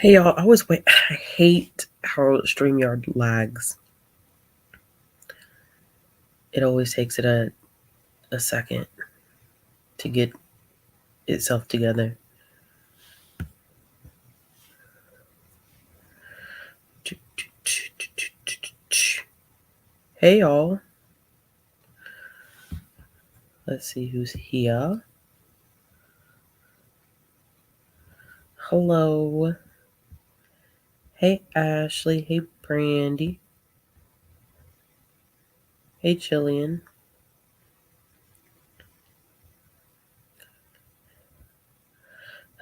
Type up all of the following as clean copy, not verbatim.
Hey y'all, I hate how StreamYard lags. It always takes it a second to get itself together. Hey y'all. Let's see who's here. Hello. Hey Ashley. Hey Brandy. Hey Jillian.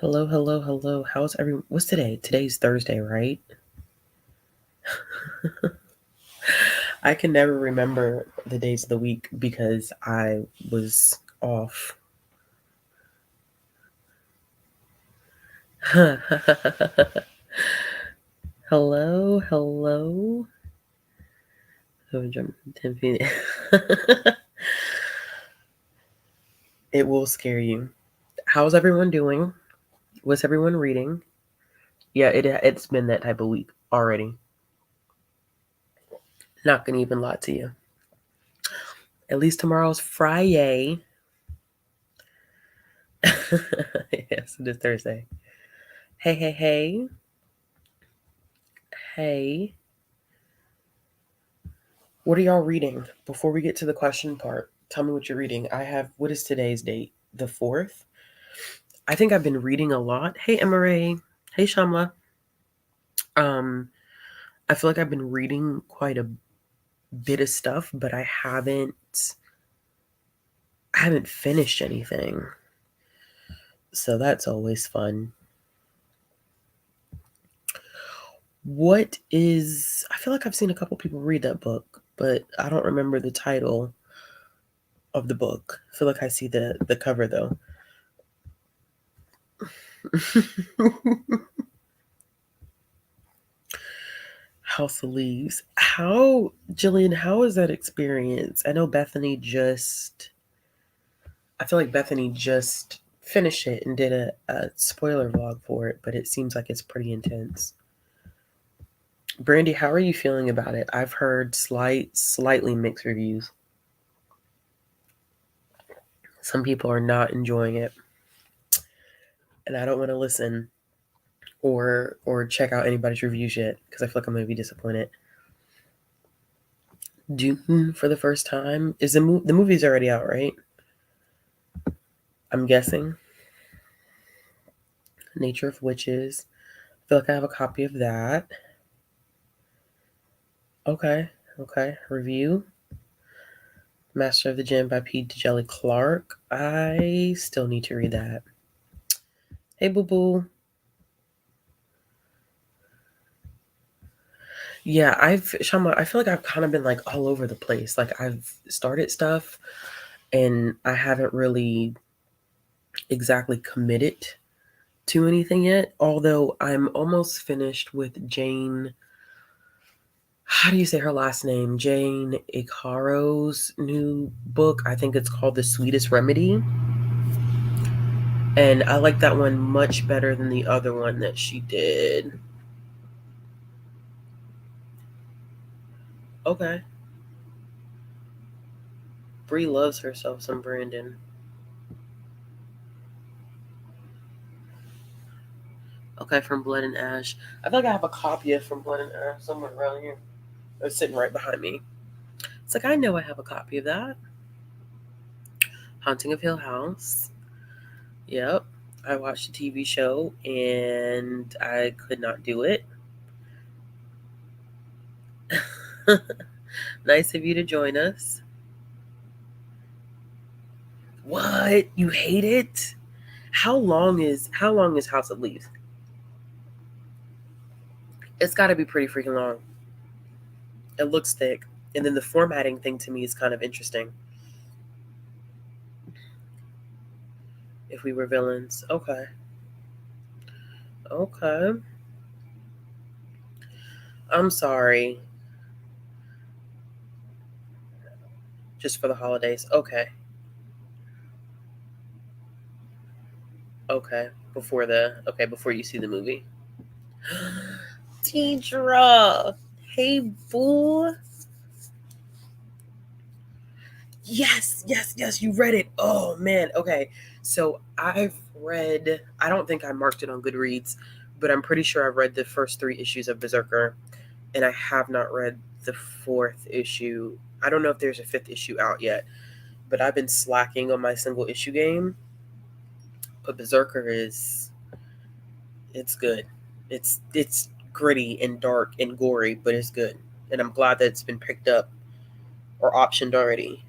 Hello, hello, hello. How's everyone? What's today? Today's Thursday, right? I can never remember the days of the week because I was off. Hello, hello. Oh, jump 10 feet. It will scare you. How's everyone doing? What's everyone reading? Yeah, it's been that type of week already. Not gonna even lie to you. At least tomorrow's Friday. Yes, it is Thursday. Hey, hey, hey. Hey. What are y'all reading? Before we get to the question part, tell me what you're reading. What is today's date? The 4th? I think I've been reading a lot. Hey, Emma. Hey, Shamla. I feel like I've been reading quite a bit of stuff, but I haven't finished anything. So that's always fun. I feel like I've seen a couple people read that book, but I don't remember the title of the book. I feel like I see the cover though. House of Leaves. Jillian, how is that experience? I feel like Bethany just finished it and did a spoiler vlog for it, but it seems like it's pretty intense. Brandy, how are you feeling about it? I've heard slightly mixed reviews. Some people are not enjoying it, and I don't want to listen or check out anybody's reviews yet because I feel like I'm going to be disappointed. Dune for the first time. The movie's already out, right? I'm guessing. Nature of Witches. I feel like I have a copy of that. Okay. Review. Master of the Gym by P. Djeli Clark. I still need to read that. Hey, boo boo. Yeah, Shama, I feel like I've kind of been like all over the place. Like I've started stuff and I haven't really exactly committed to anything yet. Although I'm almost finished with Jane. How do you say her last name? Jane Ikaro's new book. I think it's called The Sweetest Remedy. And I like that one much better than the other one that she did. Okay. Bree loves herself some Brandon. Okay, From Blood and Ash. I feel like I have a copy of From Blood and Ash somewhere around here. It's sitting right behind me. It's like I know I have a copy of that. Haunting of Hill House. Yep. I watched a TV show and I could not do it. Nice of you to join us. What? You hate it? How long is House of Leaves? It's got to be pretty freaking long. It looks thick, and then the formatting thing to me is kind of interesting. If we were villains, okay. I'm sorry. Just for the holidays, okay. Before you see the movie. Teacher, hey boo. Yes, yes, yes, you read it. Oh man, okay. So I've read, I don't think I marked it on Goodreads, but I'm pretty sure I've read the first 3 issues of Berserker, and I have not read the 4th issue. I don't know if there's a 5th issue out yet, but I've been slacking on my single issue game. But Berserker is, it's good. It's gritty and dark and gory, but it's good. And I'm glad that it's been picked up or optioned already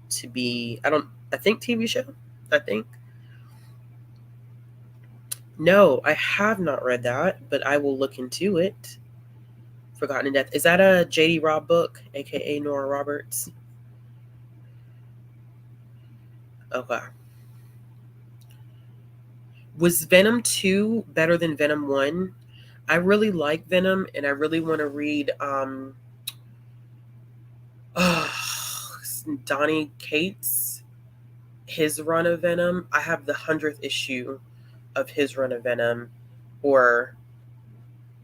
to be, I think TV show. I think. No, I have not read that, but I will look into it. Forgotten in Death. Is that a J.D. Robb book, aka Nora Roberts? Okay. Was Venom 2 better than Venom 1? I really like Venom, and I really want to read Donnie Cates, his run of Venom. I have the 100th issue of his run of Venom, or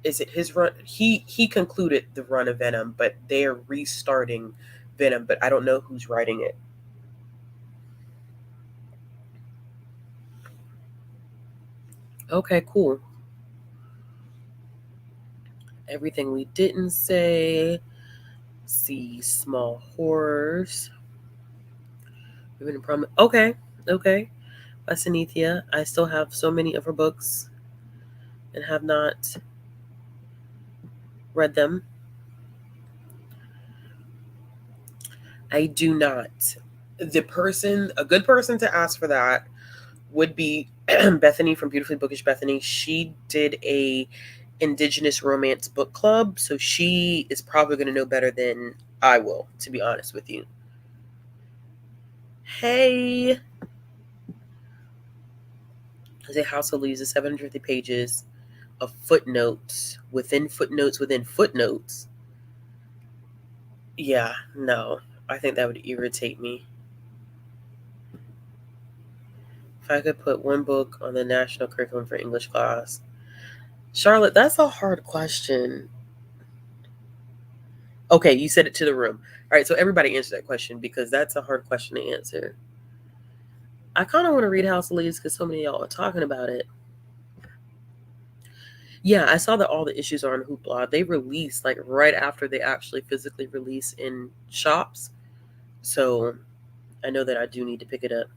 is it his run? He concluded the run of Venom, but they are restarting Venom, but I don't know who's writing it. Okay, cool. Everything we didn't say. See small horrors. Okay, okay. Asanithia. I still have so many of her books and have not read them. I do not. A good person to ask for that would be Bethany from Beautifully Bookish Bethany. She did a Indigenous romance book club, so she is probably going to know better than I will, to be honest with you. Hey, the House of Leaves is 750 pages of footnotes within footnotes within footnotes. Yeah, no, I think that would irritate me. If I could put one book on the national curriculum for English class. Charlotte, that's a hard question. Okay, you said it to the room. All right, so everybody answer that question because that's a hard question to answer. I kind of want to read House of Leaves because so many of y'all are talking about it. Yeah, I saw that all the issues are on Hoopla. They release like right after they actually physically release in shops. So I know that I do need to pick it up.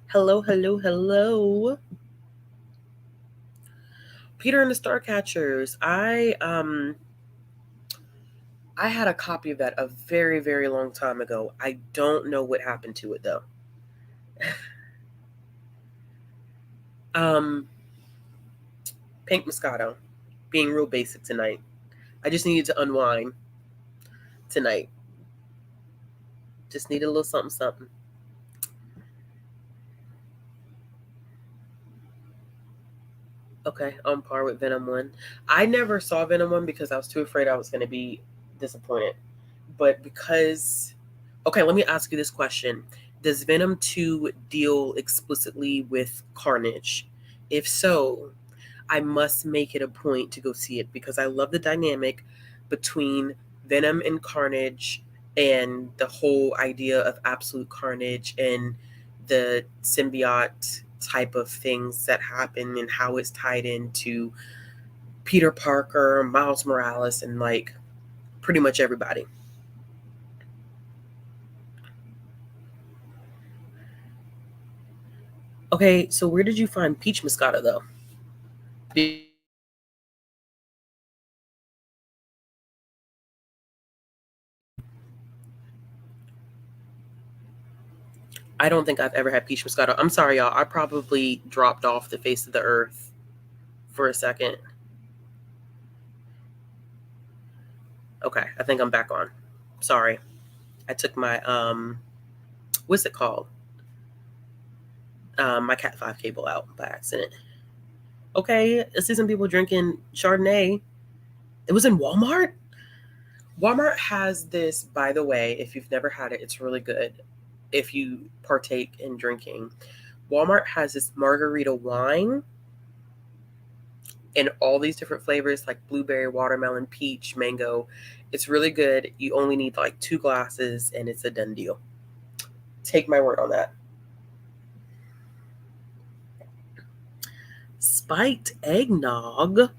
Hello, hello, hello. Peter and the Starcatchers. I had a copy of that a very, very long time ago. I don't know what happened to it though. um Pink Moscato. Being real basic tonight. I just needed to unwind tonight. Just needed a little something, something. Okay, on par with Venom 1. I never saw Venom 1 because I was too afraid I was going to be disappointed. But because. Okay, let me ask you this question. Does Venom 2 deal explicitly with Carnage? If so, I must make it a point to go see it because I love the dynamic between Venom and Carnage and the whole idea of absolute carnage and the symbiote type of things that happen and how it's tied into Peter Parker, Miles Morales, and like pretty much everybody. Okay, so where did you find Peach Moscato though? I don't think I've ever had peach moscato. I'm sorry, y'all. I probably dropped off the face of the earth for a second. Okay, I think I'm back on. Sorry. I took my what's it called? My Cat 5 cable out by accident. Okay, I see some people drinking Chardonnay. It was in Walmart? Walmart has this, by the way, if you've never had it, it's really good if you partake in drinking. Walmart has this margarita wine in all these different flavors like blueberry, watermelon, peach, mango. It's really good. You only need like 2 glasses and it's a done deal. Take my word on that. Spiked eggnog.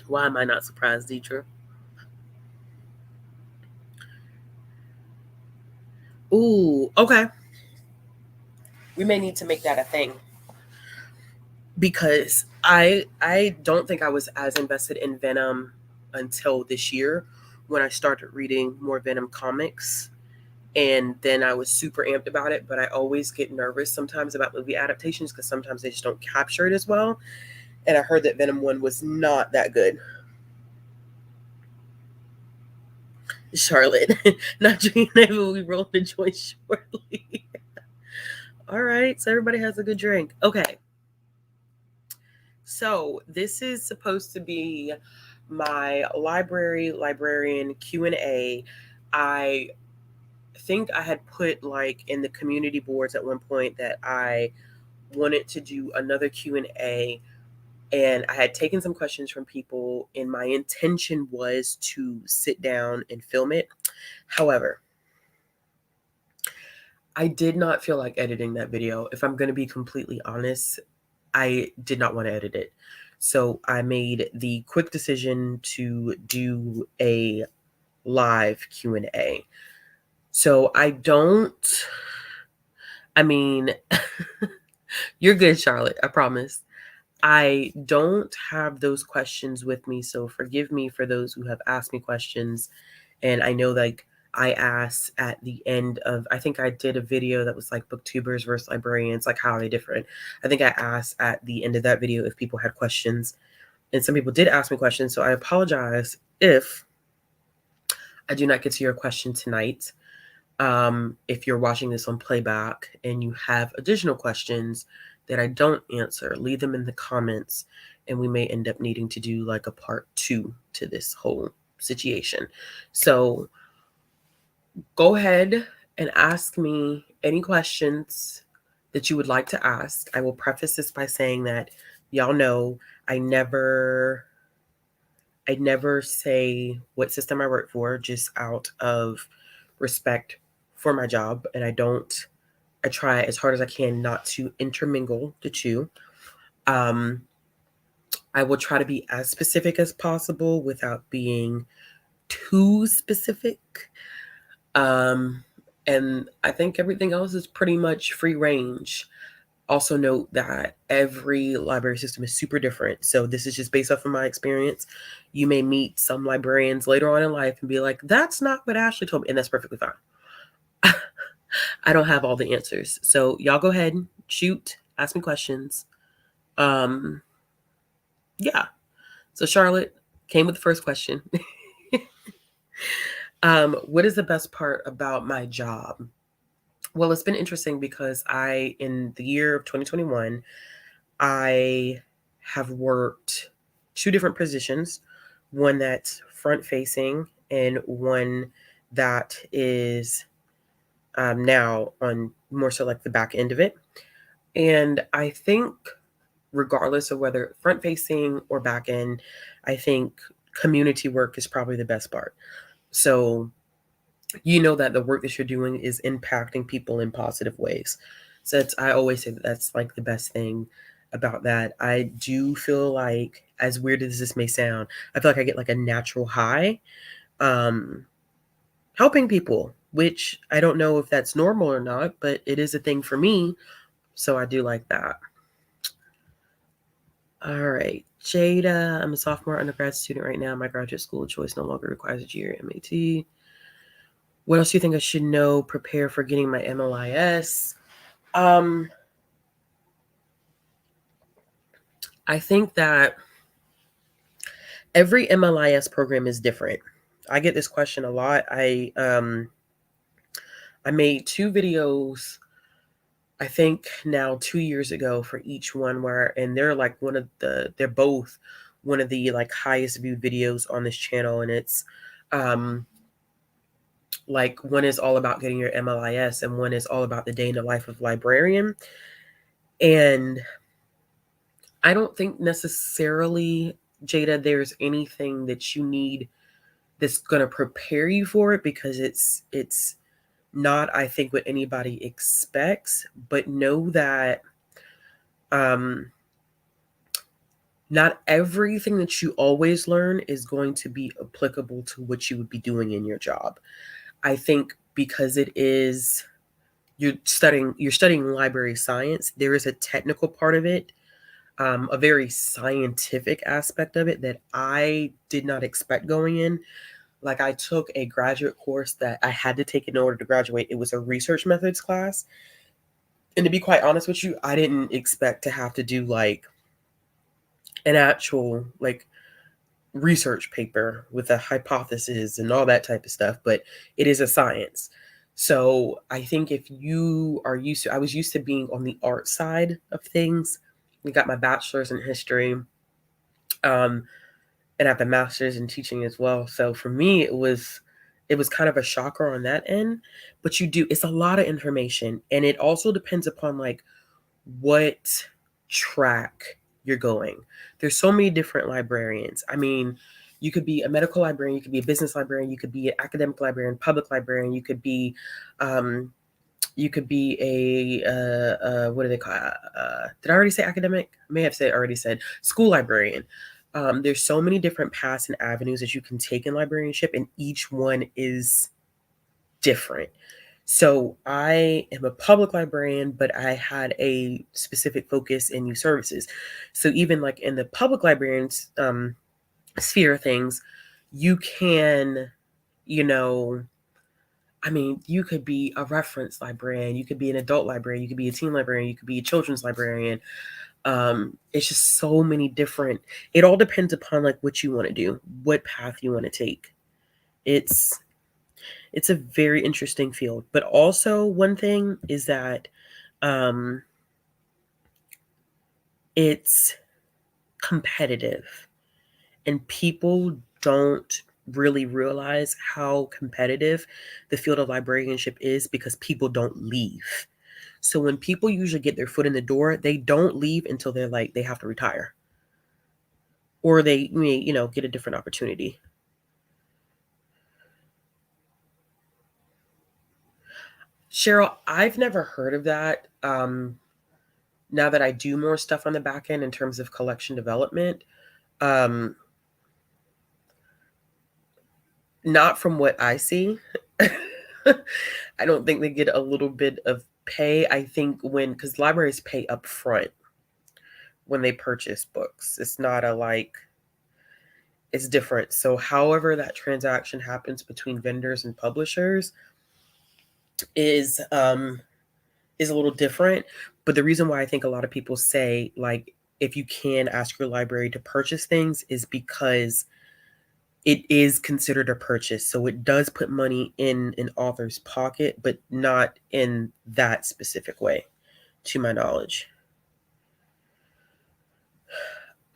Why am I not surprised, Deidre? Ooh, okay. We may need to make that a thing because I don't think I was as invested in Venom until this year when I started reading more Venom comics. And then I was super amped about it, but I always get nervous sometimes about movie adaptations because sometimes they just don't capture it as well. And I heard that Venom 1 was not that good. Charlotte, not drinking that will be rolling the joint shortly. All right, so everybody has a good drink. Okay. So this is supposed to be my librarian Q&A. I think I had put like in the community boards at one point that I wanted to do another Q&A, and I had taken some questions from people and my intention was to sit down and film it. However, I did not feel like editing that video. If I'm going to be completely honest, I did not want to edit it. So I made the quick decision to do a live Q&A. So I mean, you're good, Charlotte, I promise. I don't have those questions with me, so forgive me for those who have asked me questions. And I know like I asked at the end of, I think I did a video that was like booktubers versus librarians, like how are they different? I think I asked at the end of that video if people had questions. And some people did ask me questions, so I apologize if I do not get to your question tonight. If you're watching this on playback and you have additional questions that I don't answer, leave them in the comments and we may end up needing to do like a part 2 to this whole situation. So go ahead and ask me any questions that you would like to ask. I will preface this by saying that y'all know I never say what system I work for just out of respect for my job, and I try as hard as I can not to intermingle the two. I will try to be as specific as possible without being too specific. And I think everything else is pretty much free range. Also note that every library system is super different. So this is just based off of my experience. You may meet some librarians later on in life and be like, that's not what Ashley told me. And that's perfectly fine. I don't have all the answers. So y'all go ahead, shoot, ask me questions. Yeah. So Charlotte came with the first question. What is the best part about my job? Well, it's been interesting because in the year of 2021, I have worked 2 different positions, one that's front facing and one that is now on more so like the back end of it. And I think regardless of whether front facing or back end, I think community work is probably the best part. So you know that the work that you're doing is impacting people in positive ways. So I always say that's like the best thing about that. I do feel like, as weird as this may sound, I feel like I get like a natural high helping people, which I don't know if that's normal or not, but it is a thing for me. So I do like that. All right. Jada, I'm a sophomore undergrad student right now. My graduate school choice no longer requires a GRE MAT. What else do you think I should know? Prepare for getting my MLIS. I think that every MLIS program is different. I get this question a lot. I made 2 videos, I think now 2 years ago for each one and they're like they're both one of the like highest viewed videos on this channel. And it's like one is all about getting your MLIS and one is all about the day in the life of librarian. And I don't think necessarily, Jada, there's anything that you need that's going to prepare you for it, because it's not, I think, what anybody expects. But know that um, not everything that you always learn is going to be applicable to what you would be doing in your job. I think because it is, you're studying library science, there is a technical part of it, a very scientific aspect of it that I did not expect going in. Like, I took a graduate course that I had to take in order to graduate. It was a research methods class. And to be quite honest with you, I didn't expect to have to do like an actual like research paper with a hypothesis and all that type of stuff, but it is a science. So I think if you are used to, I was used to being on the art side of things. We got my bachelor's in history, um, and I have a master's in teaching as well. So for me, it was kind of a shocker on that end. But it's a lot of information, and it also depends upon like what track you're going. There's so many different librarians. I mean, you could be a medical librarian, you could be a business librarian, you could be an academic librarian, public librarian, um, you could be what do they call it? Did I already say academic? I may have already said school librarian. There's so many different paths and avenues that you can take in librarianship, and each one is different. So I am a public librarian, but I had a specific focus in youth services. So even like in the public librarians sphere of things, you can, you know, I mean, you could be a reference librarian, you could be an adult librarian, you could be a teen librarian, you could be a children's librarian. It's just so many different. It all depends upon like what you want to do, what path you want to take. It's it's a very interesting field. But also one thing is that um, it's competitive, and people don't really realize how competitive the field of librarianship is because people don't leave. So when people usually get their foot in the door, they don't leave until they're like they have to retire, or they may, get a different opportunity. Cheryl, I've never heard of that. Now that I do more stuff on the back end in terms of collection development, um, not from what I see. I don't think they get a little bit of pay. I think because libraries pay up front when they purchase books. It's not a like, it's different. So however that transaction happens between vendors and publishers is um is a little different. But the reason why I think a lot of people say like if you can ask your library to purchase things is because it is considered a purchase. So it does put money in an author's pocket, but not in that specific way, to my knowledge.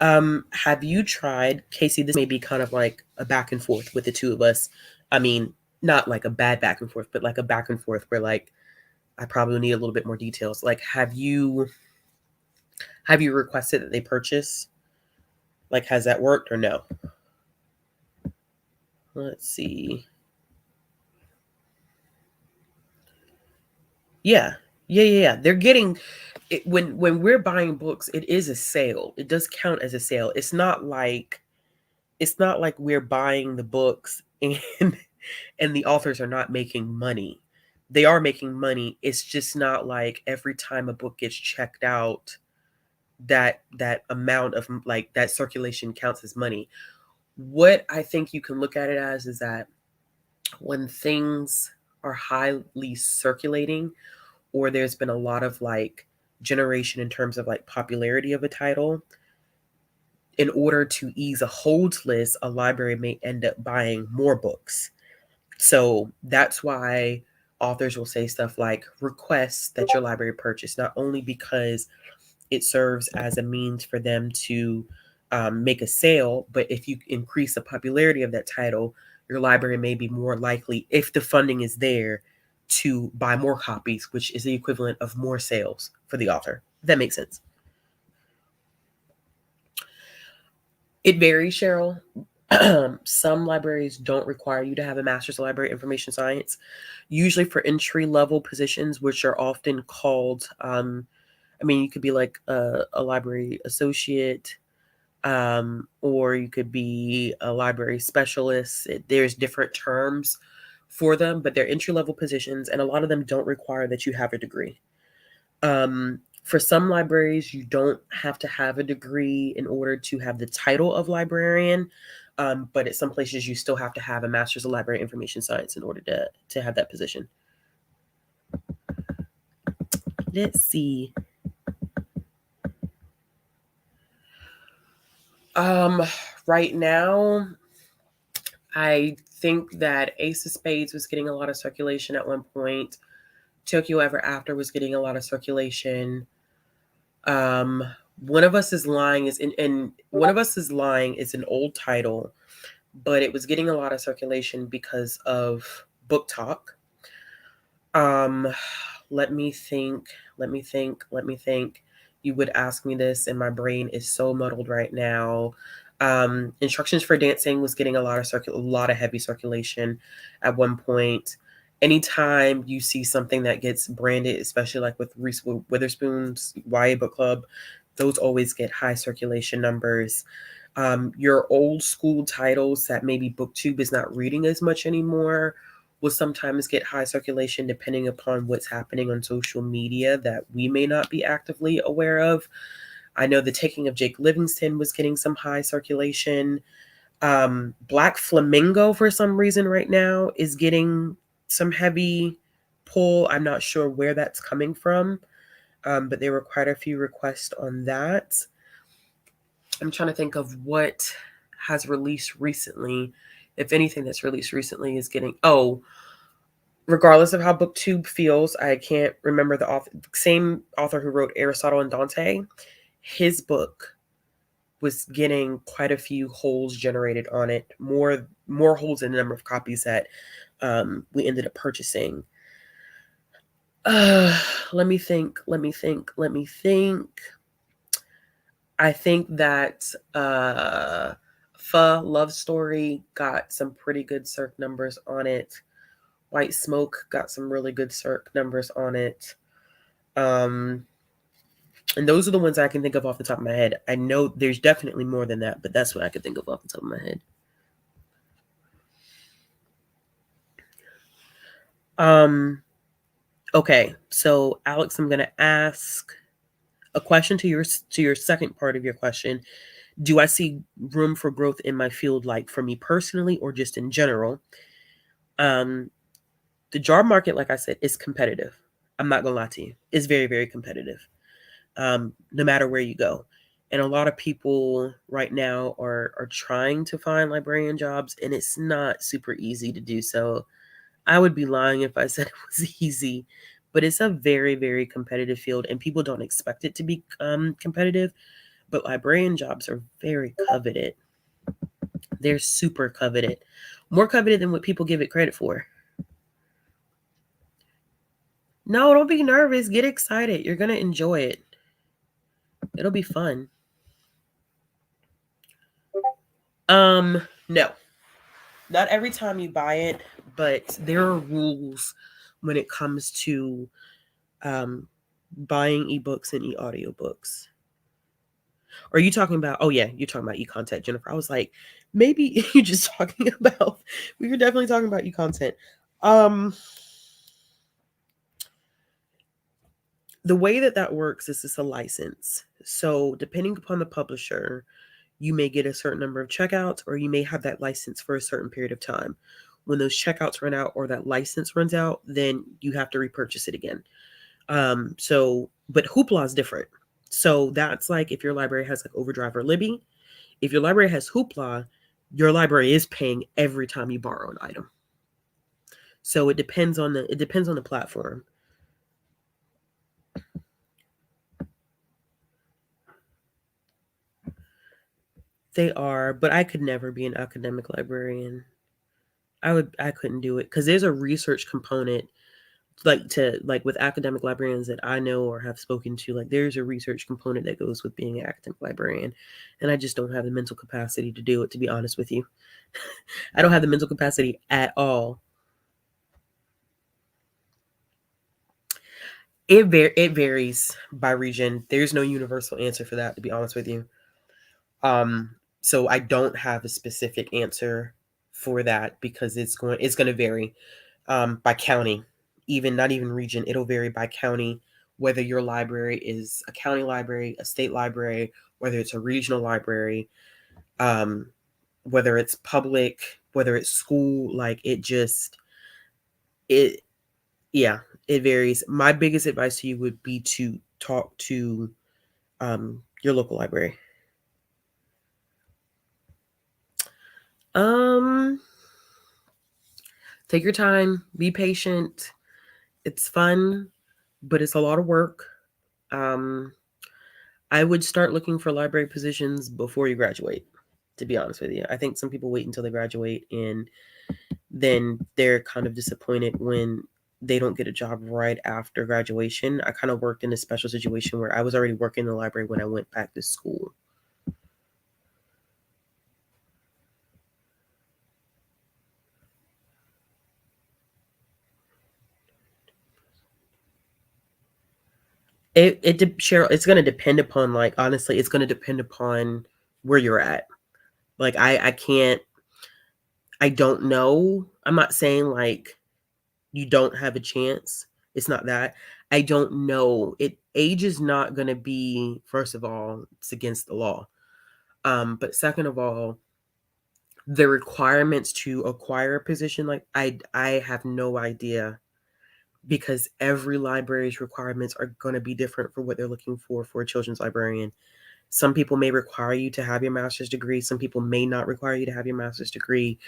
Have you tried, Casey? This may be kind of like a back and forth with the two of us. I mean, not like a bad back and forth, but like a back and forth where like I probably need a little bit more details. Like, have you requested that they purchase? Like, has that worked or no? Let's see. Yeah. Yeah. They're getting it when we're buying books, it is a sale. It does count as a sale. It's not like we're buying the books and and the authors are not making money. They are making money. It's just not like every time a book gets checked out, that amount of like that circulation counts as money. What I think you can look at it as is that when things are highly circulating, or there's been a lot of like generation in terms of like popularity of a title, in order to ease a holds list, a library may end up buying more books. So that's why authors will say stuff like request that your library purchase, not only because it serves as a means for them to make a sale, but if you increase the popularity of that title, your library may be more likely, if the funding is there, to buy more copies, which is the equivalent of more sales for the author. If that makes sense. It varies, Cheryl. Some libraries don't require you to have a master's of library information science. Usually for entry level positions, which are often called, I mean, you could be like a library associate, or you could be a library specialist. There's different terms for them, but they're entry level positions, and a lot of them don't require that you have a degree. For some libraries, you don't have to have a degree in order to have the title of librarian, but at some places, you still have to have a master's of library information science in order to have that position. Let's see. Right now, I think that Ace of Spades was getting a lot of circulation at one point. Tokyo Ever After was getting a lot of circulation. Um, One of Us is Lying is and One of Us is Lying is an old title, but it was getting a lot of circulation because of Book Talk. Um, let me think. You would ask me this, and my brain is so muddled right now. Instructions for Dancing was getting a lot of heavy circulation at one point. Anytime you see something that gets branded, especially like with Reese Witherspoon's YA Book Club, those always get high circulation numbers. Your old school titles that maybe BookTube is not reading as much anymore will sometimes get high circulation depending upon what's happening on social media that we may not be actively aware of. I know The Taking of Jake Livingston was getting some high circulation. Black Flamingo, for some reason, right now is getting some heavy pull. I'm not sure where that's coming from, but there were quite a few requests on that. I'm trying to think of what has released recently. If anything that's released recently is getting, regardless of how BookTube feels, I can't remember the same author who wrote Aristotle and Dante. His book was getting quite a few holes generated on it, more holes in the number of copies that we ended up purchasing. Let me think. I think that Love Story got some pretty good circ numbers on it. White Smoke got some really good circ numbers on it. And those are the ones I can think of off the top of my head. I know there's definitely more than that, but that's what I could think of off the top of my head. Okay, so Alex, I'm gonna ask a question to your second part of your question. Do I see room for growth in my field, like for me personally or just in general? The job market, like I said, is competitive. I'm not gonna lie to you. It's very, very competitive. No matter where you go. And a lot of people right now are trying to find librarian jobs, and it's not super easy to do so. I would be lying if I said it was easy, but it's a very, very competitive field, and people don't expect it to be competitive. But librarian jobs are very coveted. They're super coveted, more coveted than what people give it credit for. No, don't be nervous. Get excited. You're going to enjoy it. It'll be fun. No. Not every time you buy it, but there are rules when it comes to buying ebooks and e-audiobooks. Are you talking about, oh yeah, you're talking about e-content, Jennifer. I was like, maybe you're just talking about, we were definitely talking about e-content. The way that works is it's a license. So depending upon the publisher, you may get a certain number of checkouts, or you may have that license for a certain period of time. When those checkouts run out or that license runs out, then you have to repurchase it again. But Hoopla is different. So that's like if your library has like Overdrive or Libby. If your library has Hoopla, your library is paying every time you borrow an item. So it depends on the platform. They are, but I could never be an academic librarian. I couldn't do it because there's a research component like with academic librarians that I know or have spoken to, like there's a research component that goes with being an academic librarian, and I just don't have the mental capacity to do it, to be honest with you. I don't have the mental capacity at all. It varies by region. There's no universal answer for that, to be honest with you. So I don't have a specific answer for that because it's going to vary by county, even not even region. It'll vary by county, whether your library is a county library, a state library, whether it's a regional library, um, whether it's public, whether it's school. Like it yeah, it varies. My biggest advice to you would be to talk to your local library. Um, Take your time, be patient. It's fun, but it's a lot of work. Um, I would start looking for library positions before you graduate, to be honest with you. I think some people wait until they graduate and then they're kind of disappointed when they don't get a job right after graduation. I kind of worked in a special situation where I was already working in the library when I went back to school. Cheryl, it's going to depend upon, like, honestly, it's going to depend upon where you're at. Like, I can't, I don't know. I'm not saying like you don't have a chance. It's not that. I don't know. Age is not going to be, first of all, it's against the law. But second of all, the requirements to acquire a position, like I have no idea because every library's requirements are going to be different for what they're looking for a children's librarian. Some people may require you to have your master's degree. Some people may not require you to have your master's degree.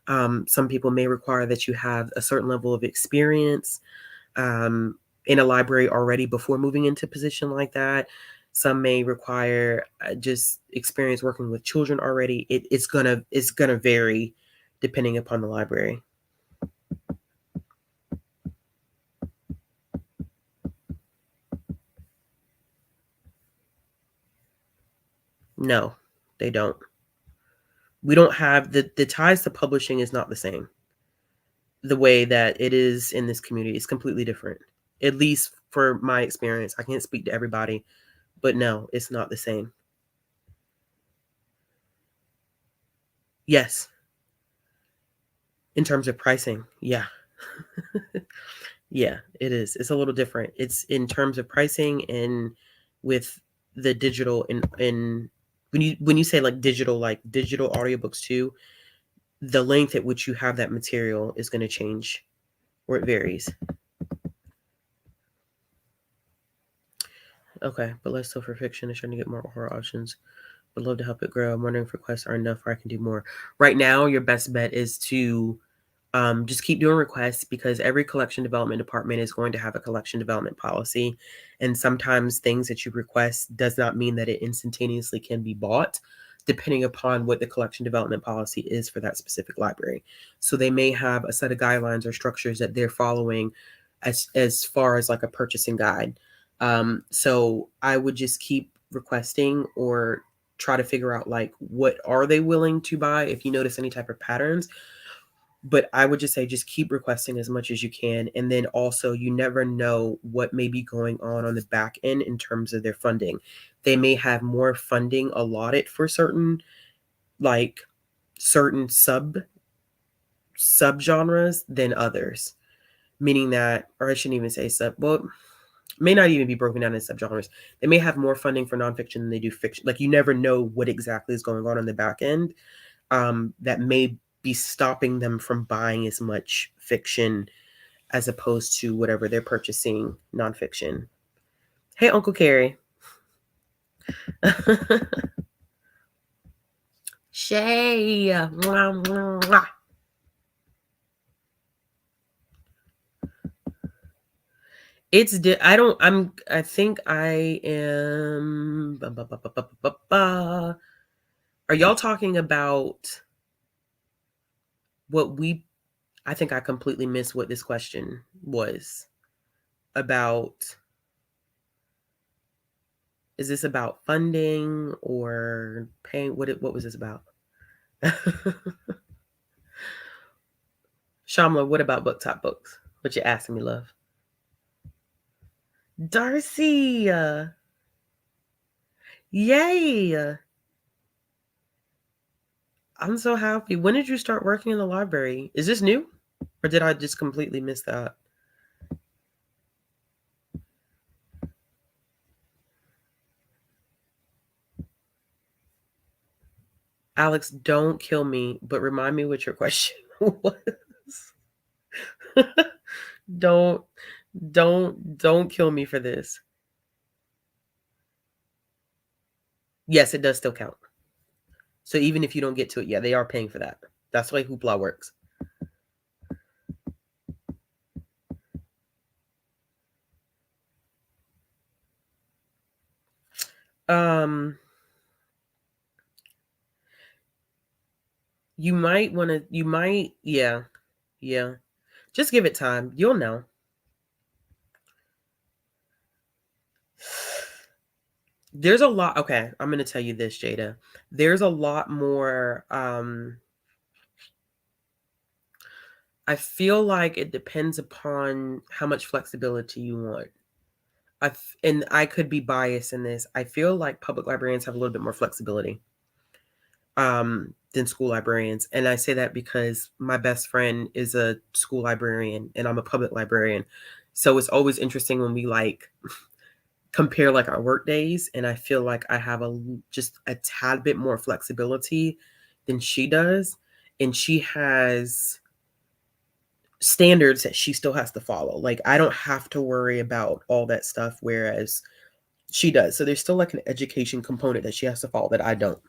Some people may require that you have a certain level of experience in a library already before moving into a position like that. Some may require just experience working with children already. It's gonna vary depending upon the library. No, they don't. We don't have the ties to publishing is not the same. The way that it is in this community is completely different. At least for my experience. I can't speak to everybody, but no, it's not the same. Yes, in terms of pricing, yeah. Yeah, it is. It's a little different. It's in terms of pricing and with the digital and when you say like digital audiobooks too, the length at which you have that material is going to change or it varies. Okay, but let's still for fiction is trying to get more horror options. Would love to help it grow. I'm wondering if requests are enough or I can do more. Right now, your best bet is to just keep doing requests because every collection development department is going to have a collection development policy. And sometimes things that you request does not mean that it instantaneously can be bought, depending upon what the collection development policy is for that specific library. So they may have a set of guidelines or structures that they're following as far as like a purchasing guide. So I would just keep requesting or try to figure out like what are they willing to buy if you notice any type of patterns. But I would just say just keep requesting as much as you can. And then also, you never know what may be going on the back end in terms of their funding. They may have more funding allotted for certain, like certain subgenres than others. Meaning that, or I shouldn't even say sub, well, may not even be broken down in subgenres. They may have more funding for nonfiction than they do fiction. Like you never know what exactly is going on the back end. That may be stopping them from buying as much fiction as opposed to whatever they're purchasing nonfiction. Hey, Uncle Carrie. Shay. Mwah, mwah, mwah. I don't, I think I am. Are y'all talking about what we, I think I completely missed what this question was. about, is this about funding or paying? What was this about? Shamla, what about Book Top Books? What you asking me, love? Darcy, yay! I'm so happy. When did you start working in the library? Is this new? Or did I just completely miss that? Alex, don't kill me, but remind me what your question was. don't don't kill me for this. Yes, it does still count. So even if you don't get to it, yeah, they are paying for that. That's the way Hoopla works. Um, you might want to. You might, yeah, yeah. Just give it time. You'll know. There's a lot. Okay, I'm gonna tell you this, Jada. There's a lot more. I feel like it depends upon how much flexibility you want. And I could be biased in this. I feel like public librarians have a little bit more flexibility than school librarians. And I say that because my best friend is a school librarian and I'm a public librarian. So it's always interesting when we like compare like our work days. And I feel like I have just a tad bit more flexibility than she does. And she has standards that she still has to follow. Like I don't have to worry about all that stuff, whereas she does. So there's still like an education component that she has to follow that I don't.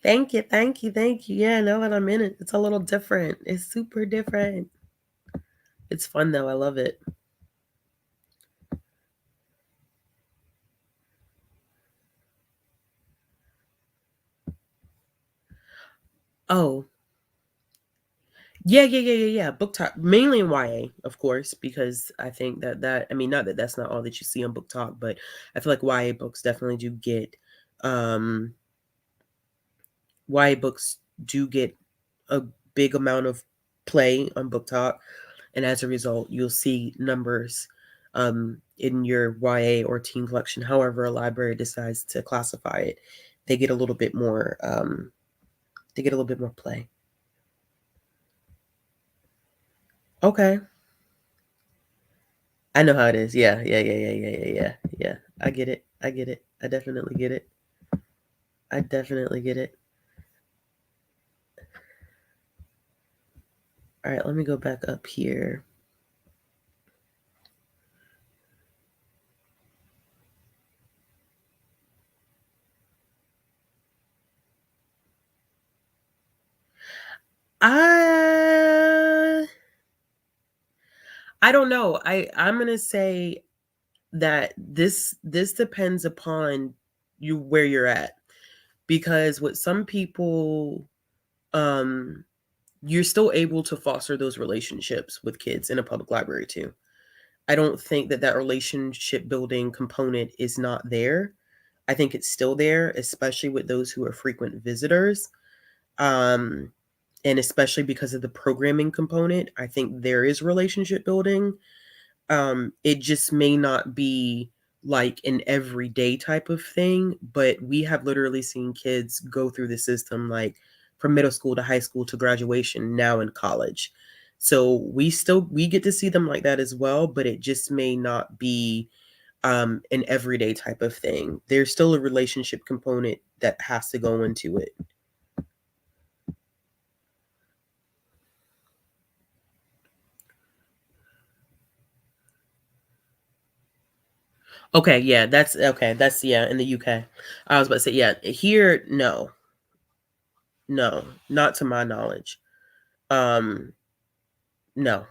Thank you, thank you, thank you. Yeah, now that I'm in it, it's a little different. It's super different. It's fun though. I love it. Oh, yeah. Book Talk, mainly in YA, of course, because I think that I mean, not that that's not all that you see on Book Talk, but I feel like YA books definitely do get um YA books do get a big amount of play on Book Talk, and as a result, you'll see numbers in your YA or teen collection, however a library decides to classify it. They get a little bit more. They get a little bit more play. Okay, I know how it is. Yeah. I get it. I get it. I definitely get it. I definitely get it. All right, let me go back up here. I I don't know. I'm gonna say that this depends upon you where you're at, because with some people, um, you're still able to foster those relationships with kids in a public library too. I don't think that relationship building component is not there. I think it's still there, especially with those who are frequent visitors. Um, and especially because of the programming component, I think there is relationship building. It just may not be like an everyday type of thing, but we have literally seen kids go through the system like from middle school to high school to graduation, now in college. So we get to see them like that as well, but it just may not be an everyday type of thing. There's still a relationship component that has to go into it. Okay, yeah, that's okay. That's yeah, in the UK. I was about to say, yeah, here, no, no, not to my knowledge. Um, no.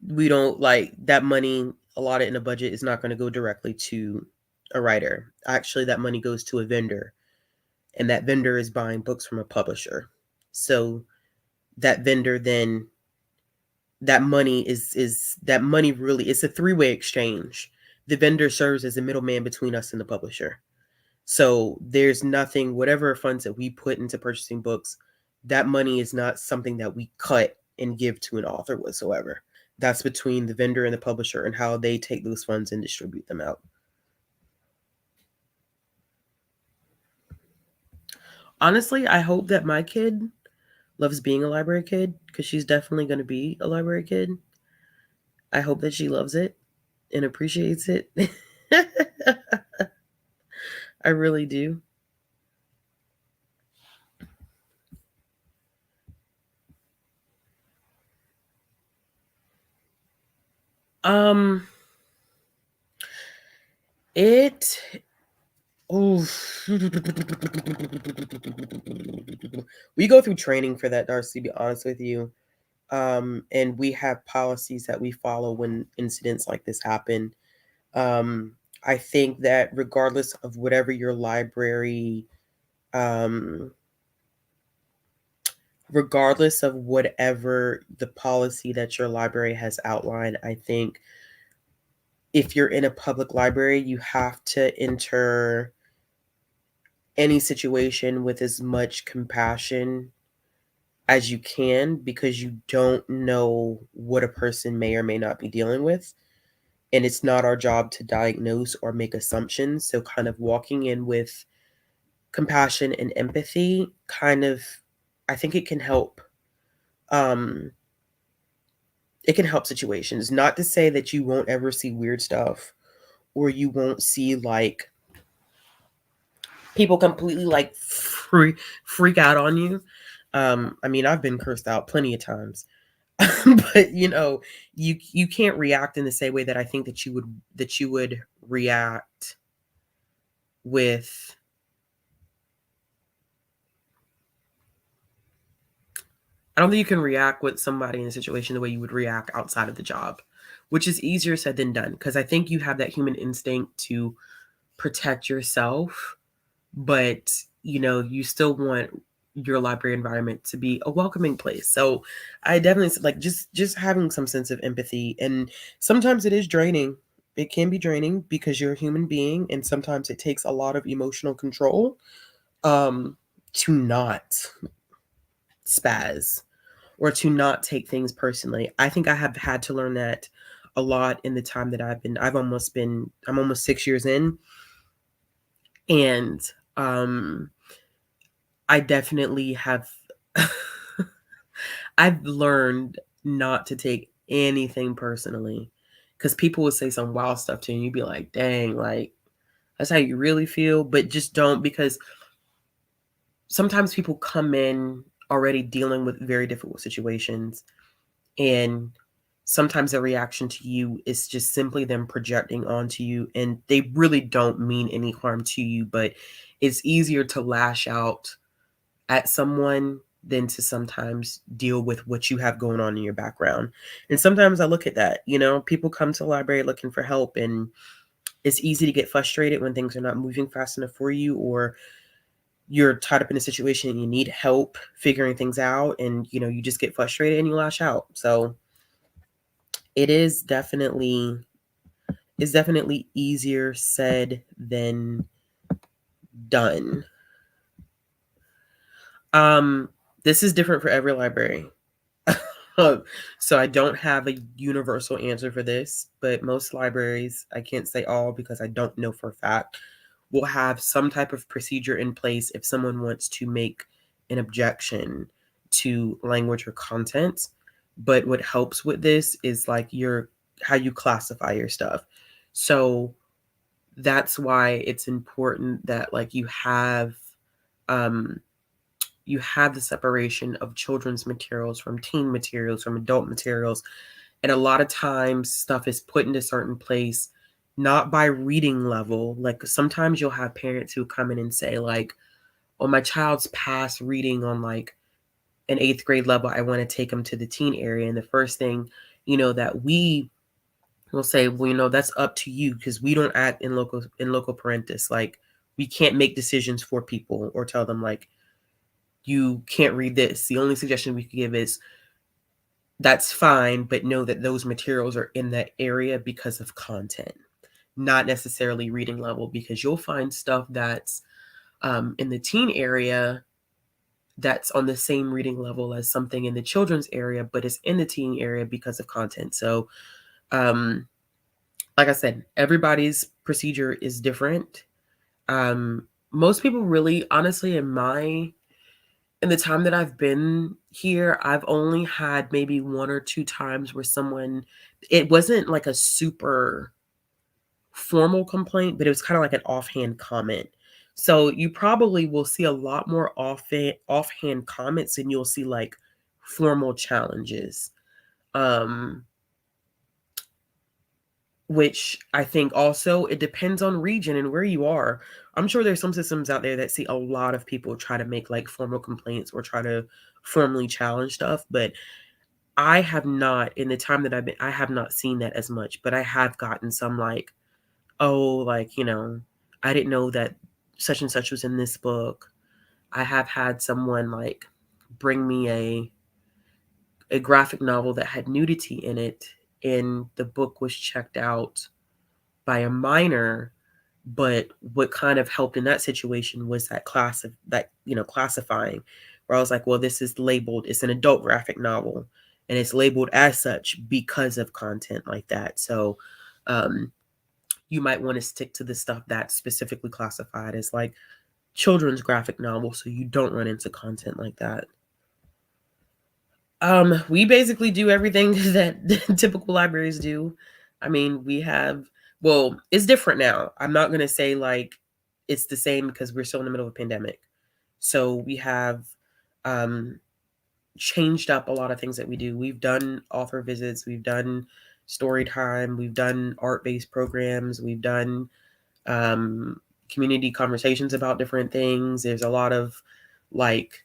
We don't like that money allotted in a budget is not going to go directly to a writer. Actually, that money goes to a vendor, and that vendor is buying books from a publisher. So that vendor then, that money is that money really, it's a three-way exchange. The vendor serves as a middleman between us and the publisher. So there's nothing, whatever funds that we put into purchasing books, that money is not something that we cut and give to an author whatsoever. That's between the vendor and the publisher and how they take those funds and distribute them out. Honestly, I hope that my kid loves being a library kid, because she's definitely going to be a library kid. I hope that she loves it and appreciates it. I really do. Um, it. Oof. We go through training for that, Darcy, to be honest with you. And we have policies that we follow when incidents like this happen. I think that regardless of whatever your library, um, regardless of whatever the policy that your library has outlined, I think if you're in a public library, you have to enter any situation with as much compassion as you can, because you don't know what a person may or may not be dealing with. And it's not our job to diagnose or make assumptions. So, kind of walking in with compassion and empathy, kind of, I think it can help. Um, it can help situations. Not to say that you won't ever see weird stuff, or you won't see like people completely like freak out on you. I mean, I've been cursed out plenty of times. But you can't react in the same way that I think that you would react with. I don't think you can react with somebody in a situation the way you would react outside of the job, which is easier said than done, because I think you have that human instinct to protect yourself, but you still want your library environment to be a welcoming place. So I definitely like just having some sense of empathy. And sometimes it is draining. It can be draining because you're a human being, and sometimes it takes a lot of emotional control to not spaz or to not take things personally. I think I have had to learn that a lot in the time that I'm almost 6 years in. And I definitely have I've learned not to take anything personally, because people would say some wild stuff to you and you'd be like, dang, like that's how you really feel. But just don't, because sometimes people come in already dealing with very difficult situations, and sometimes the reaction to you is just simply them projecting onto you, and they really don't mean any harm to you, but it's easier to lash out at someone than to sometimes deal with what you have going on in your background. And sometimes I look at that, people come to the library looking for help, and it's easy to get frustrated when things are not moving fast enough for you, or you're tied up in a situation and you need help figuring things out, and you just get frustrated and you lash out. So it is definitely it's definitely easier said than done. This is different for every library. So I don't have a universal answer for this, but most libraries, I can't say all because I don't know for a fact, will have some type of procedure in place if someone wants to make an objection to language or content. But what helps with this is like how you classify your stuff. So that's why it's important that like um you have the separation of children's materials from teen materials, from adult materials. And a lot of times stuff is put into a certain place, not by reading level. Like sometimes you'll have parents who come in and say like, oh, my child's past reading on like an 8th grade level, I want to take them to the teen area. And the first thing, that we will say, well, that's up to you, because we don't act in loco parentis. Like we can't make decisions for people or tell them like, you can't read this. The only suggestion we could give is that's fine, but know that those materials are in that area because of content, not necessarily reading level, because you'll find stuff that's in the teen area that's on the same reading level as something in the children's area, but it's in the teen area because of content. So, like I said, everybody's procedure is different. Most people really, honestly, in the time that I've been here, I've only had maybe 1 or 2 times where someone, it wasn't like a super formal complaint, but it was kind of like an offhand comment. So you probably will see a lot more offhand comments than you'll see like formal challenges. Um, which I think also it depends on region and where you are. I'm sure there's some systems out there that see a lot of people try to make like formal complaints or try to formally challenge stuff, but I have not, in the time that I've been, I have not seen that as much, but I have gotten some like, oh, like, I didn't know that such and such was in this book. I have had someone like bring me a graphic novel that had nudity in it, and the book was checked out by a minor. But what kind of helped in that situation was that classifying, where I was like, well, this is labeled, it's an adult graphic novel, and it's labeled as such because of content like that. So you might want to stick to the stuff that's specifically classified as like children's graphic novel, so you don't run into content like that. We basically do everything that typical libraries do. I mean, we have, well, it's different now. I'm not going to say like it's the same because we're still in the middle of a pandemic. So we have um, changed up a lot of things that we do. We've done author visits, we've done story time, we've done art-based programs, we've done community conversations about different things. There's a lot of like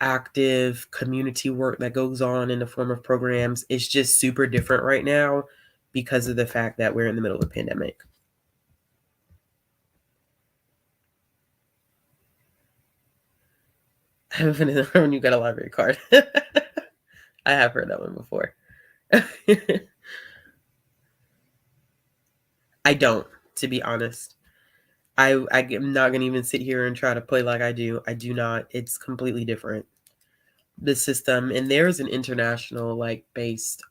active community work that goes on in the form of programs. It's just super different right now because of the fact that we're in the middle of a pandemic. I haven't heard when you got a library card. I have heard that one before. I don't, to be honest. I'm not gonna even sit here and try to play like I do. I do not. It's completely different. The system, and there's an international like based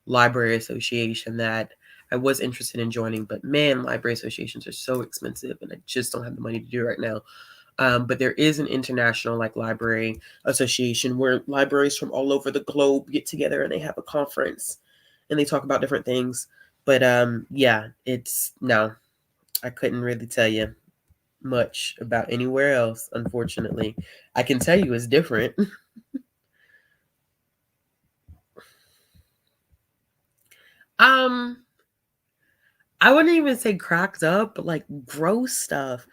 library association that I was interested in joining, but man, library associations are so expensive and I just don't have the money to do it right now. But there is an international like library association where libraries from all over the globe get together and they have a conference and they talk about different things. But yeah, it's no, I couldn't really tell you much about anywhere else, unfortunately. I can tell you it's different. um, I wouldn't even say cracked up, but like gross stuff.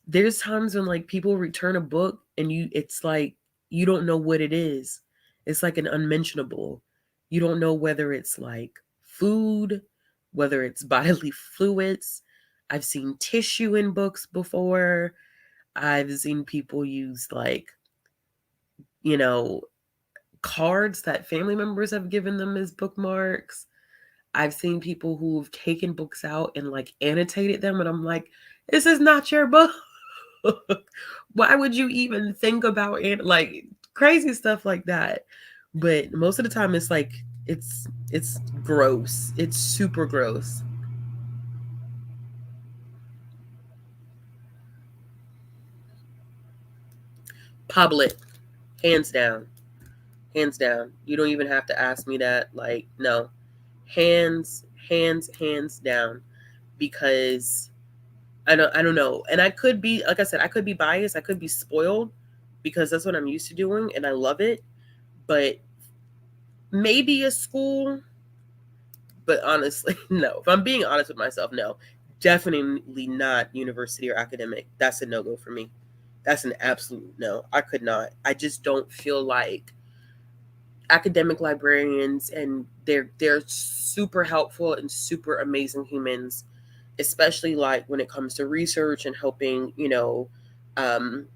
There's times when like people return a book and it's like you don't know what it is. It's like an unmentionable. You don't know whether it's like food, whether it's bodily fluids. I've seen tissue in books before. I've seen people use like, you know, cards that family members have given them as bookmarks. I've seen people who've taken books out and like annotated them, and I'm like, this is not your book. Why would you even think about it? Like crazy stuff like that. But most of the time it's like it's gross. It's super gross. Public, hands down. Hands down. You don't even have to ask me that. Like, no. Hands down. Because I don't know. And I could be, like I said, I could be biased. I could be spoiled because that's what I'm used to doing and I love it. But maybe a school, but honestly, no. If I'm being honest with myself, no. Definitely not university or academic. That's a no-go for me. That's an absolute no. I could not. I just don't feel like academic librarians, and they're super helpful and super amazing humans, especially like when it comes to research and helping, um,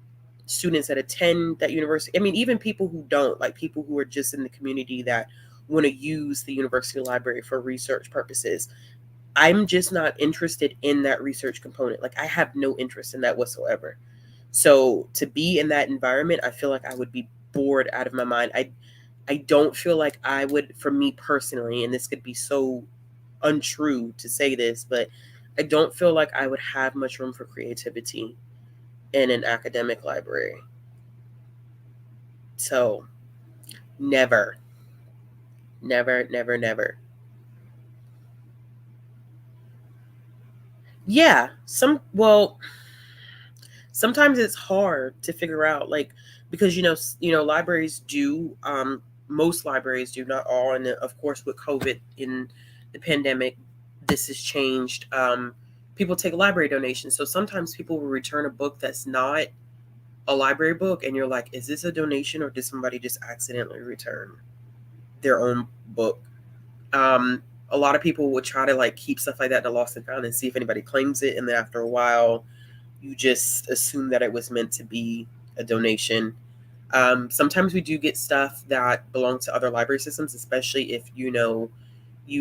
students that attend that university. I mean, even people who don't, like people who are just in the community that want to use the university library for research purposes. I'm just not interested in that research component. Like, I have no interest in that whatsoever. So to be in that environment, I feel like I would be bored out of my mind. I don't feel like I would, for me personally, and this could be so untrue to say this, but I don't feel like I would have much room for creativity in an academic library. So never, never, never, never. Yeah, sometimes it's hard to figure out, like, because libraries do, most libraries do, not all, and of course with COVID in the pandemic, this has changed. People take library donations, so sometimes people will return a book that's not a library book, and you're like, is this a donation or did somebody just accidentally return their own book? A lot of people would try to like keep stuff like that in a lost and found and see if anybody claims it, and then after a while you just assume that it was meant to be a donation. Sometimes we do get stuff that belongs to other library systems, especially if you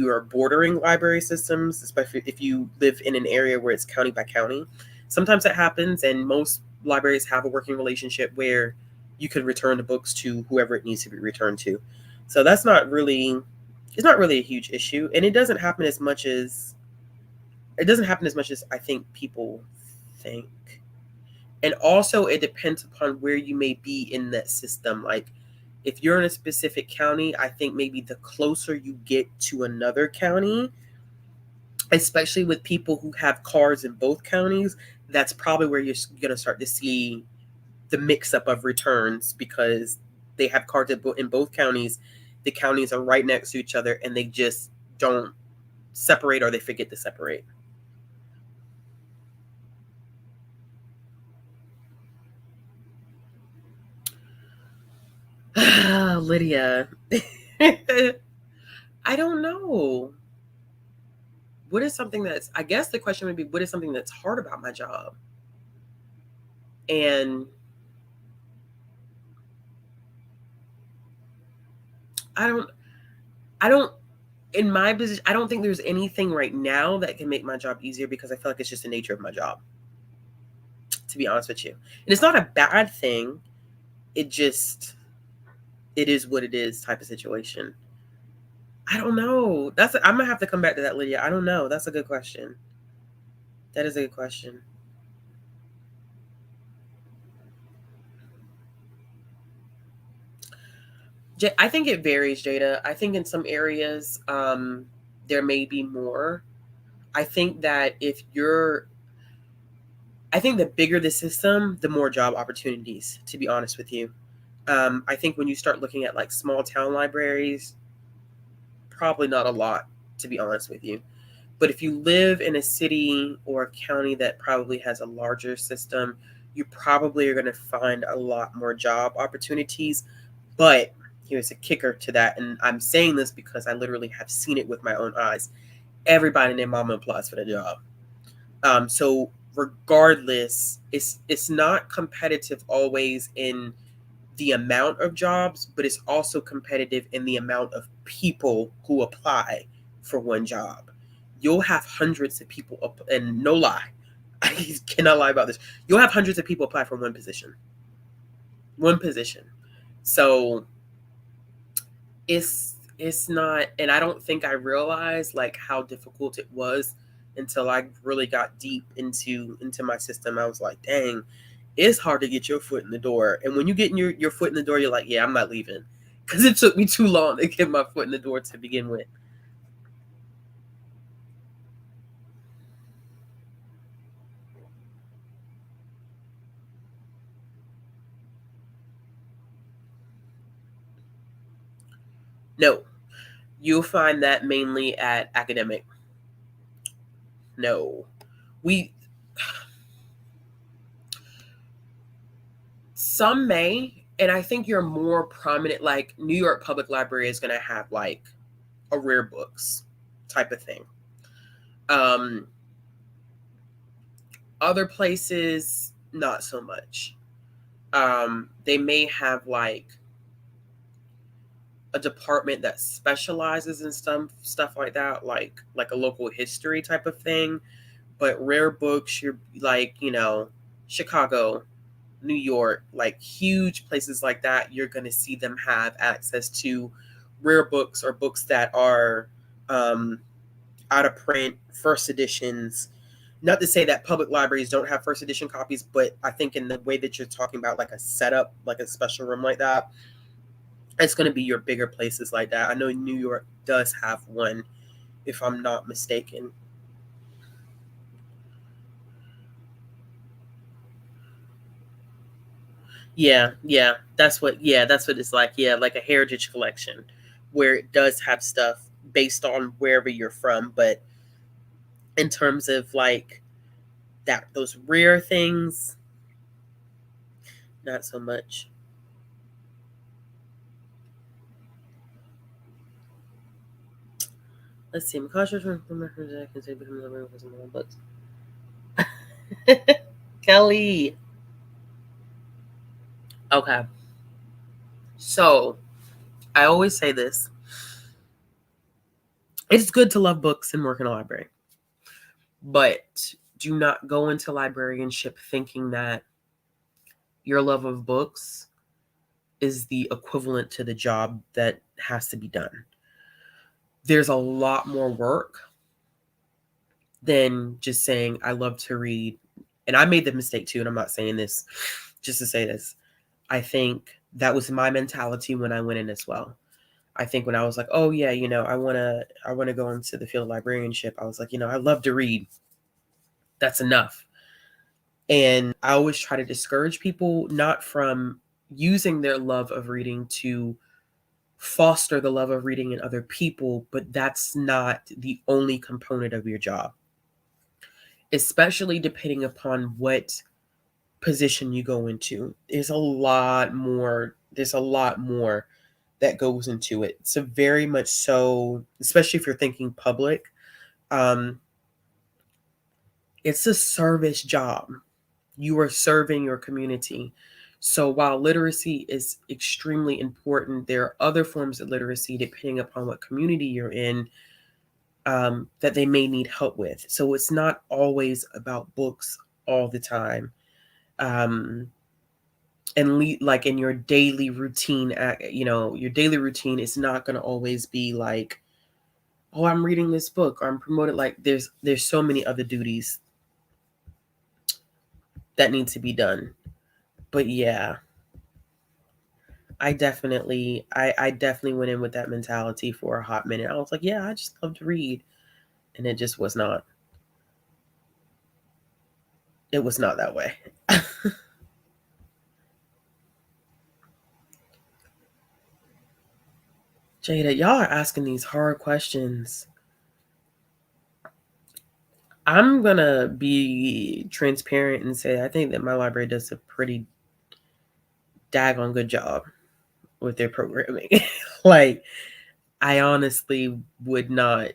are bordering library systems, especially if you live in an area where it's county by county. Sometimes that happens, and most libraries have a working relationship where you could return the books to whoever it needs to be returned to. So that's not really it's not really a huge issue, and it doesn't happen as much as I think people think. And also it depends upon where you may be in that system. Like, if you're in a specific county, I think maybe the closer you get to another county, especially with people who have cars in both counties, that's probably where you're going to start to see the mix up of returns, because they have cars in both counties. The counties are right next to each other, and they just don't separate, or they forget to separate. Lydia. I don't know. What is something that's, I guess the question would be, what is something that's hard about my job? And I don't, I don't, in my position, I don't think there's anything right now that can make my job easier, because I feel like it's just the nature of my job, to be honest with you. And it's not a bad thing. It just, it is what it is type of situation. I don't know. I'm gonna have to come back to that, Lydia. I don't know. That's a good question. That is a good question. I think it varies, Jada. I think in some areas, there may be more. I think that I think the bigger the system, the more job opportunities, to be honest with you. I think when you start looking at like small town libraries, probably not a lot, to be honest with you. But if you live in a city or a county that probably has a larger system, you probably are going to find a lot more job opportunities. But here's a kicker to that. And I'm saying this because I literally have seen it with my own eyes. Everybody and their mama applies for the job. So regardless, it's not competitive always in the amount of jobs, but it's also competitive in the amount of people who apply for one job. You'll have hundreds of people and no lie, I cannot lie about this. You'll have hundreds of people apply for one position. One position. So it's not, and I don't think I realized like how difficult it was until I really got deep into my system. I was like, dang, it's hard to get your foot in the door. And when you get your foot in the door, you're like, yeah, I'm not leaving, because it took me too long to get my foot in the door to begin with. No, you'll find that mainly at academic. No, we some may, and I think you're more prominent. Like New York Public Library is going to have like a rare books type of thing. Um, Other places, not so much. They may have like a department that specializes in some stuff like that, like a local history type of thing. But rare books, you're like, Chicago, New York, like huge places like that, you're going to see them have access to rare books or books that are um, out of print, first editions. Not to say that public libraries don't have first edition copies, but I think in the way that you're talking about, like a setup, like a special room like that, it's going to be your bigger places like that. I know New York does have one, if I'm not mistaken. That's what it's like. Yeah, like a heritage collection where it does have stuff based on wherever you're from, but in terms of like that those rare things, not so much. Let's see. I'm cautious from I can say becoming a for some books. Kelly. Okay. So I always say this. It's good to love books and work in a library. But do not go into librarianship thinking that your love of books is the equivalent to the job that has to be done. There's a lot more work than just saying, I love to read. And I made the mistake too, and I'm not saying this just to say this. I think that was my mentality when I went in as well. I think when I was like, oh yeah, I wanna go into the field of librarianship, I was like, I love to read. That's enough. And I always try to discourage people not from using their love of reading to foster the love of reading in other people, but that's not the only component of your job, especially depending upon what position you go into. There's a lot more that goes into it. So very much so, especially if you're thinking public, um, it's a service job. You are serving your community. So while literacy is extremely important, there are other forms of literacy depending upon what community you're in, that they may need help with. So it's not always about books all the time. Um, and like in your daily routine, your daily routine is not going to always be like, oh, I'm reading this book or I'm promoted. Like there's so many other duties that need to be done. But yeah, I definitely went in with that mentality for a hot minute. I was like, yeah, I just love to read. And it was not that way. Jada, y'all are asking these hard questions. I'm gonna be transparent and say I think that my library does a pretty daggone good job with their programming. Like, I honestly would not.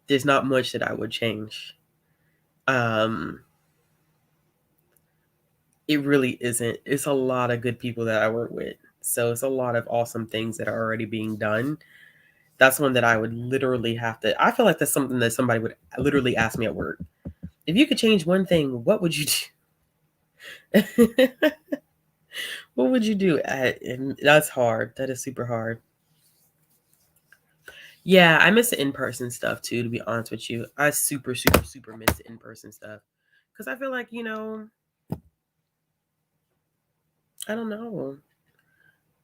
There's not much that I would change. Um, it really isn't. It's a lot of good people that I work with, so it's a lot of awesome things that are already being done. That's one that I would literally have to. I feel like that's something that somebody would literally ask me at work. If you could change one thing, what would you do? What would you do? And that's hard. That is super hard. Yeah, I miss the in-person stuff too, to be honest with you. I super, super, super miss the in-person stuff. Because I feel like, I don't know.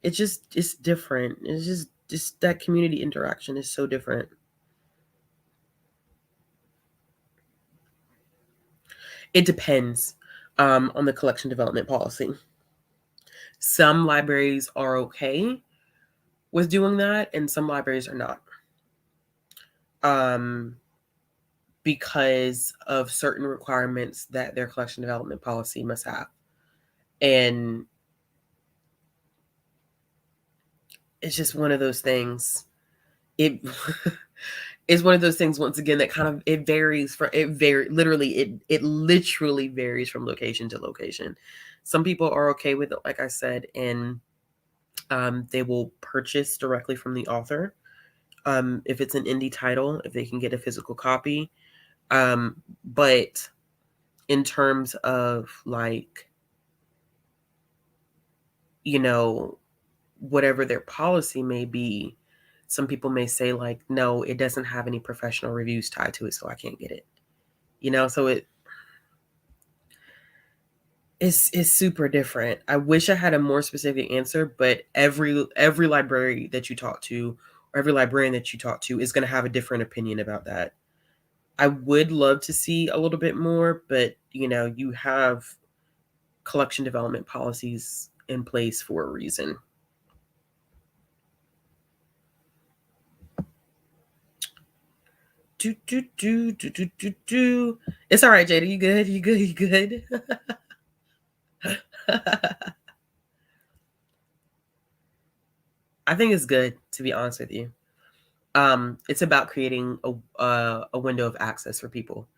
It's different. It's just that community interaction is so different. It depends on the collection development policy. Some libraries are okay with doing that, and some libraries are not. Um, because of certain requirements that their collection development policy must have. And it's just one of those things. It is one of those things once again that kind of it varies from it very literally it literally varies from location to location. Some people are okay with it, like I said, and they will purchase directly from the author. If it's an indie title, if they can get a physical copy. But in terms of like, you know, whatever their policy may be, some people may say like, no, it doesn't have any professional reviews tied to it, so I can't get it. So it's super different. I wish I had a more specific answer, but every library that you talk to, or every librarian that you talk to, is going to have a different opinion about that. I would love to see a little bit more, but you have collection development policies in place for a reason. Do, do, do, do, do, do, do. It's all right, Jada. You good? You good? You good? I think it's good, to be honest with you. It's about creating a window of access for people.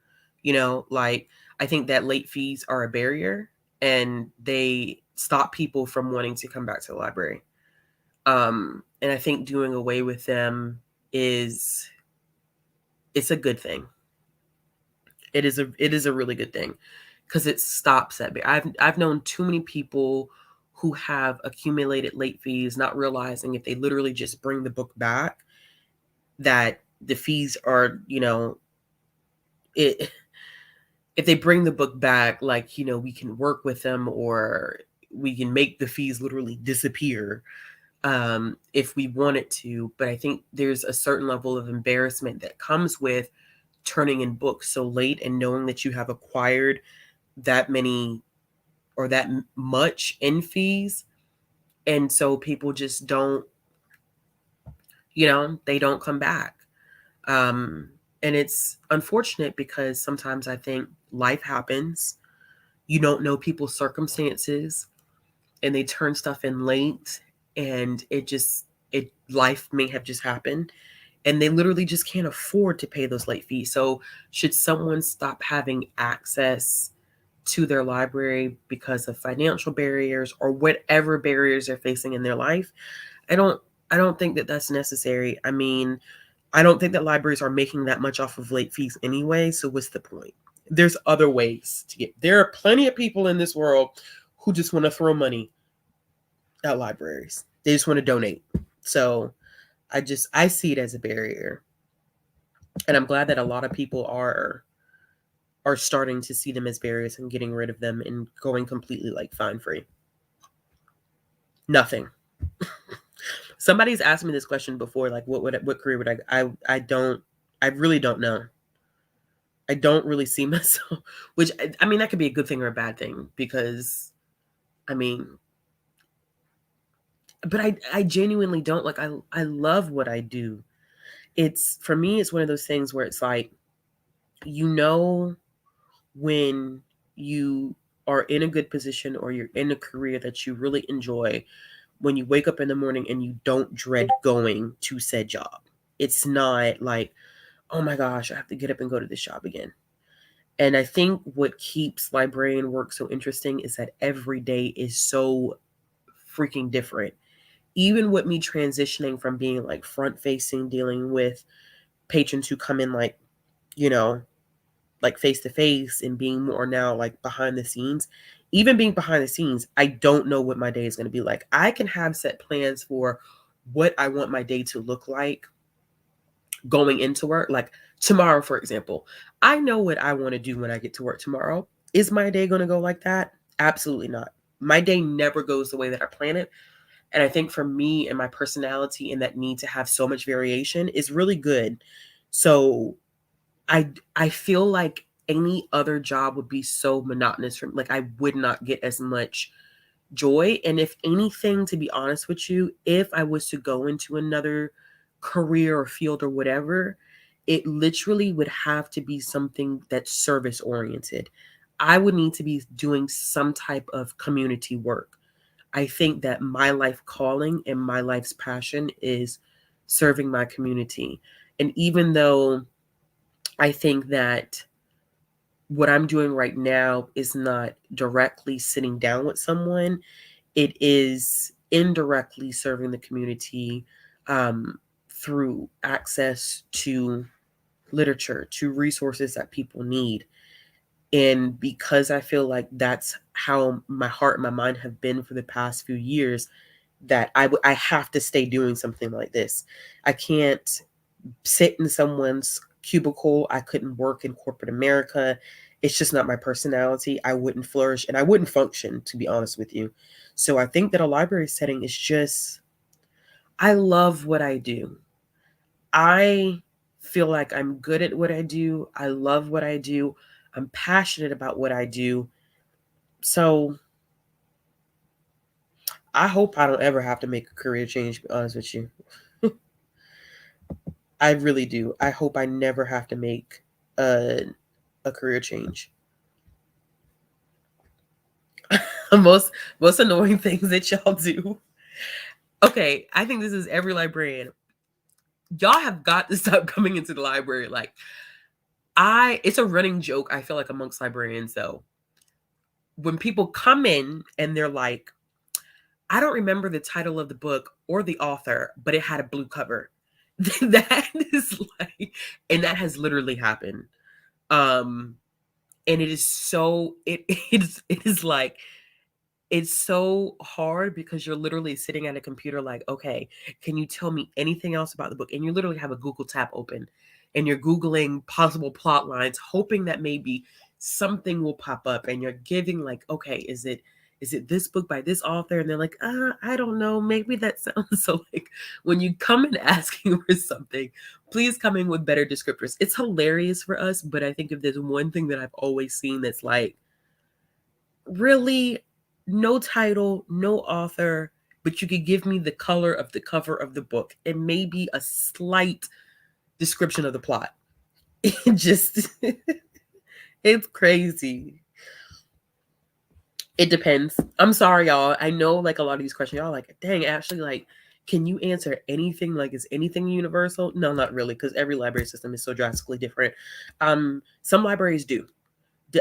Like, I think that late fees are a barrier, and they stop people from wanting to come back to the library. And I think doing away with them it's a good thing. It is a really good thing, because it stops that. I've known too many people who have accumulated late fees, not realizing if they literally just bring the book back, that the fees are, it if they bring the book back, like, we can work with them, or we can make the fees literally disappear, if we wanted to. But I think there's a certain level of embarrassment that comes with turning in books so late and knowing that you have acquired that many or that much in fees. And so people just don't, they don't come back. And it's unfortunate, because sometimes I think life happens. You don't know people's circumstances, and they turn stuff in late, and life may have just happened, and they literally just can't afford to pay those late fees. So should someone stop having access to their library because of financial barriers or whatever barriers they're facing in their life, I don't think that that's necessary. I mean, I don't think that libraries are making that much off of late fees anyway, so what's the point? There's other ways to get. There are plenty of people in this world who just want to throw money at libraries. They just want to donate. So I see it as a barrier. And I'm glad that a lot of people are starting to see them as barriers and getting rid of them and going completely like fine free. Nothing. Somebody's asked me this question before, like what career would I really don't know. I don't really see myself, which I mean, that could be a good thing or a bad thing, because I mean, but I genuinely don't. Like, I love what I do. For me, it's one of those things where it's like, when you are in a good position, or you're in a career that you really enjoy, when you wake up in the morning and you don't dread going to said job. It's not like, oh my gosh, I have to get up and go to this job again. And I think what keeps librarian work so interesting is that every day is so freaking different. Even with me transitioning from being like front facing, dealing with patrons who come in like, like face to face, and being more now like behind the scenes. Even being behind the scenes, I don't know what my day is going to be like. I can have set plans for what I want my day to look like going into work. Like tomorrow, for example, I know what I want to do when I get to work tomorrow. Is my day going to go like that? Absolutely not. My day never goes the way that I plan it. And I think for me and my personality and that need to have so much variation is really good. So I feel like any other job would be so monotonous for me. Like, I would not get as much joy. And if anything, to be honest with you, if I was to go into another career or field or whatever, it literally would have to be something that's service oriented. I would need to be doing some type of community work. I think that my life calling and my life's passion is serving my community. And even though I think that what I'm doing right now is not directly sitting down with someone. It is indirectly serving the community through access to literature, to resources that people need. And because I feel like that's how my heart and my mind have been for the past few years, that I have to stay doing something like this. I can't sit in someone's cubicle. I couldn't work in corporate America. It's just not my personality. I wouldn't flourish and I wouldn't function, to be honest with you. So I think that a library setting is just, I love what I do. I feel like I'm good at what I do. I love what I do. I'm passionate about what I do. So I hope I don't ever have to make a career change, to be honest with you. I really do. I hope I never have to make a, a career change. most annoying things that y'all do. Okay, I think this is every librarian. Y'all have got to stop coming into the library. Like, it's a running joke, I feel like, amongst librarians though. When people come in and they're like, I don't remember the title of the book or the author, but it had a blue cover. That is like, and that has literally happened. Um, and it is so, it is like, it's so hard because you're literally sitting at a computer like, okay, can you tell me anything else about the book? And you literally have a Google tab open and you're Googling possible plot lines, hoping that maybe something will pop up, and you're giving like, okay, is it this book by this author? And they're like, I don't know, maybe that sounds so. Like, when you come in asking for something, please come in with better descriptors. It's hilarious for us, but I think if there's one thing that I've always seen that's like, really, no title, no author, but you could give me the color of the cover of the book and maybe a slight description of the plot. It just, it's crazy. It depends. I'm sorry, y'all. I know like a lot of these questions, y'all like, dang, Ashley, like, can you answer anything? Like, is anything universal? No, not really, because every library system is so drastically different. Some libraries do.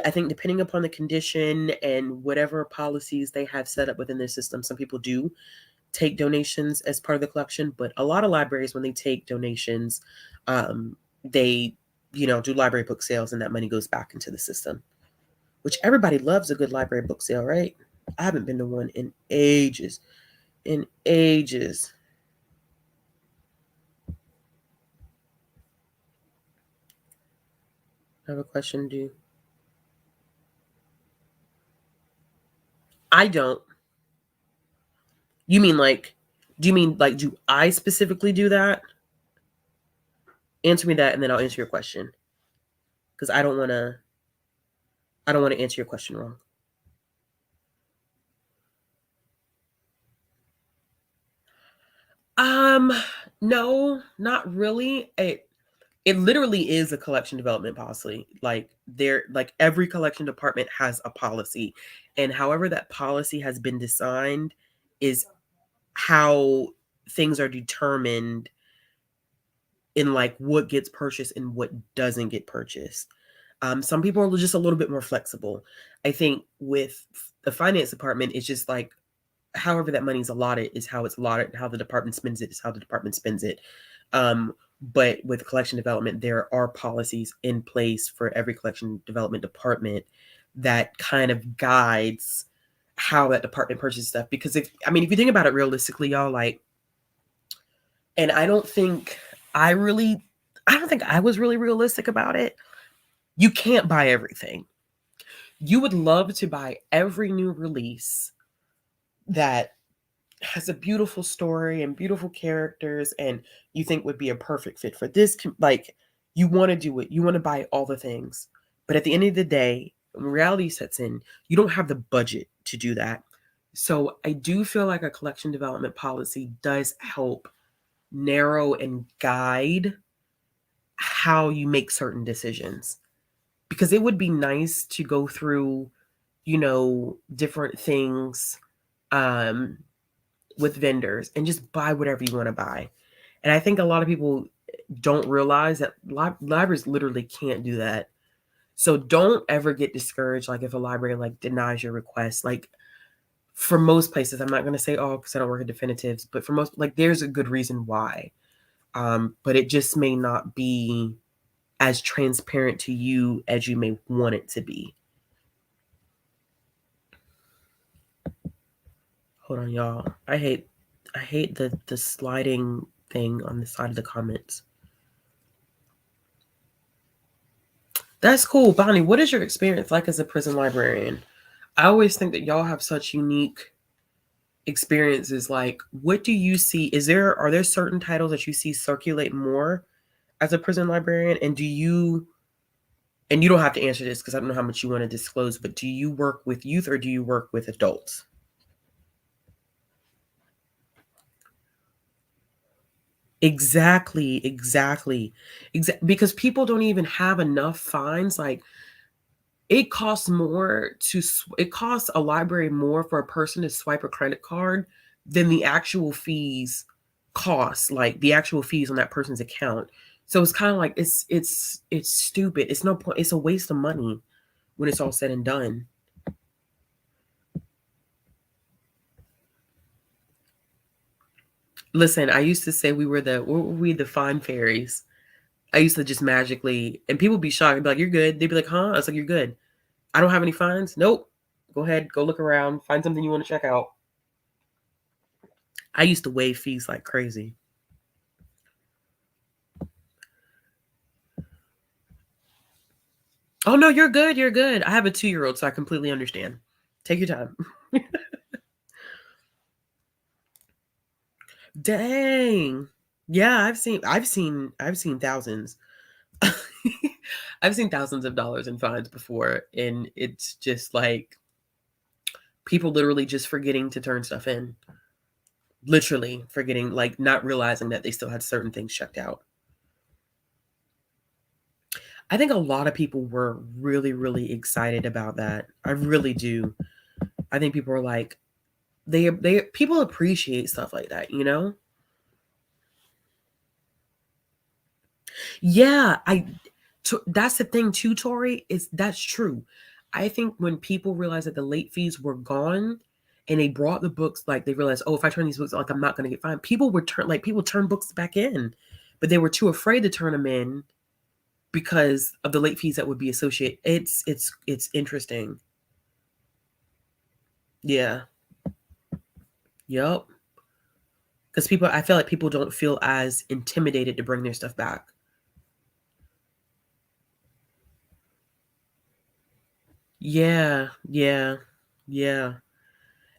I think depending upon the condition and whatever policies they have set up within their system, some people do take donations as part of the collection, but a lot of libraries, when they take donations, they, do library book sales, and that money goes back into the system, which everybody loves a good library book sale, right? I haven't been to one in ages, in ages. I have a question, I don't. You mean like, do you mean like, do I specifically do that? Answer me that and then I'll answer your question. Because I don't want to answer your question wrong. No, not really. It literally is a collection development policy. Like every collection department has a policy, and however that policy has been designed is how things are determined in like what gets purchased and what doesn't get purchased. Some people are just a little bit more flexible. I think with the finance department, it's just like however that money is allotted is how it's allotted. How the department spends it is how the department spends it. But with collection development, there are policies in place for every collection development department that kind of guides how that department purchases stuff. Because if you think about it realistically, y'all, like, and I don't think I was really realistic about it. You can't buy everything. You would love to buy every new release that has a beautiful story and beautiful characters and you think would be a perfect fit for this. Like, you want to do it. You want to buy all the things. But at the end of the day, when reality sets in, you don't have the budget to do that. So I do feel like a collection development policy does help narrow and guide how you make certain decisions. Because it would be nice to go through, different things with vendors and just buy whatever you want to buy. And I think a lot of people don't realize that libraries literally can't do that. So don't ever get discouraged, like if a library like denies your request. Like for most places, I'm not going to say all because I don't work at definitives, but for most, like there's a good reason why. But it just may not be as transparent to you as you may want it to be. Hold on, y'all. I hate the sliding thing on the side of the comments. That's cool. Bonnie, what is your experience like as a prison librarian? I always think that y'all have such unique experiences. Like, what do you see? Are there certain titles that you see circulate more as a prison librarian? And you don't have to answer this because I don't know how much you want to disclose, but do you work with youth or do you work with adults? Exactly. Because people don't even have enough fines. Like, it costs it costs a library more for a person to swipe a credit card than the actual fees cost, like the actual fees on that person's account. So it's kind of like it's stupid. It's no point. It's a waste of money when it's all said and done. Listen, I used to say we the fine fairies. I used to just magically, and people be shocked. They'd be like, "You're good." They'd be like, "Huh?" I was like, "You're good." I don't have any fines. Nope. Go ahead, go look around, find something you want to check out. I used to waive fees like crazy. Oh no, you're good. You're good. I have a 2-year-old, so I completely understand. Take your time. Dang. Yeah, I've seen thousands. I've seen thousands of dollars in fines before, and it's just like people literally just forgetting to turn stuff in. Literally forgetting, like not realizing that they still had certain things checked out. I think a lot of people were really, really excited about that. I really do. I think people are like, they people appreciate stuff like that, you know? Yeah, that's the thing too, Tori, is that's true. I think when people realized that the late fees were gone and they brought the books, like they realized, oh, if I turn these books, like I'm not gonna get fined. People turn books back in, but they were too afraid to turn them in because of the late fees that would be associated. It's interesting. Yeah. Yep. Because I feel like people don't feel as intimidated to bring their stuff back. Yeah, yeah, yeah.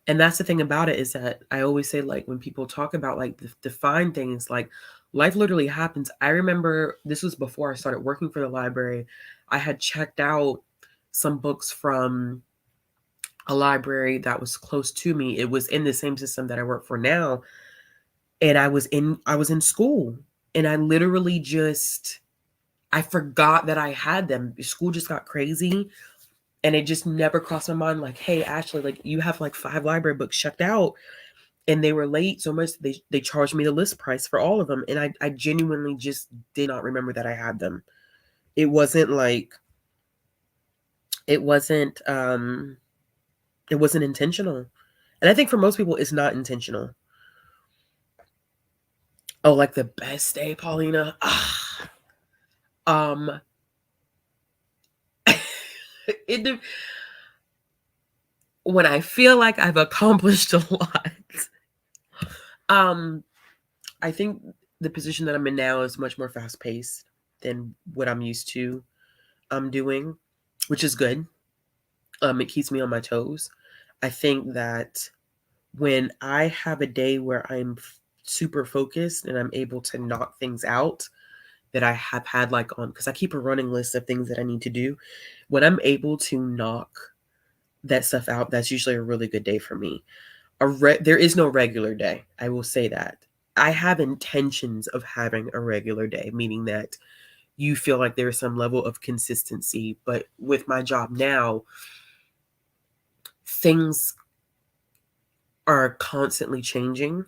And that's the thing about it is that I always say, like, when people talk about like the fine things, like life literally happens. I remember this was before I started working for the library. I had checked out some books from a library that was close to me. It was in the same system that I work for now. And I was in school and I literally just I forgot that I had them. School just got crazy. And it just never crossed my mind, like, hey, Ashley, like you have like 5 library books checked out and they were late so much they charged me the list price for all of them. And I genuinely just did not remember that I had them. It wasn't like it wasn't it wasn't intentional. And I think for most people it's not intentional. Oh, like the best day, Paulina. Um it when I feel like I've accomplished a lot. Um I think the position that I'm in now is much more fast paced than what I'm used to doing, which is good. It keeps me on my toes. I think that when I have a day where I'm super focused and I'm able to knock things out that I have had like on, because I keep a running list of things that I need to do. When I'm able to knock that stuff out, that's usually a really good day for me. There is no regular day. I will say that. I have intentions of having a regular day, meaning that you feel like there's some level of consistency. But with my job now, things are constantly changing.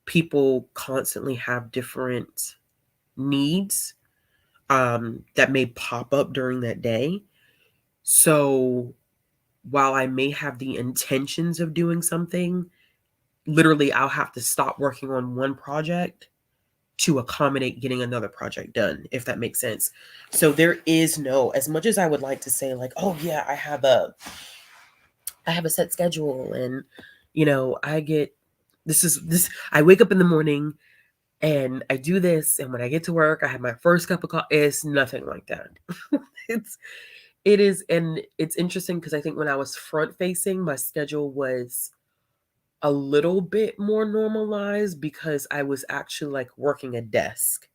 People constantly have different needs that may pop up during that day. So while I may have the intentions of doing something, literally I'll have to stop working on one project to accommodate getting another project done, if that makes sense. So there is no, as much as I would like to say like, oh yeah, I have a set schedule, and I get this I wake up in the morning and I do this, and when I get to work I have my first cup of coffee. It's nothing like that. it's it is, and it's interesting because I think when I was front facing, my schedule was a little bit more normalized because I was actually like working a desk.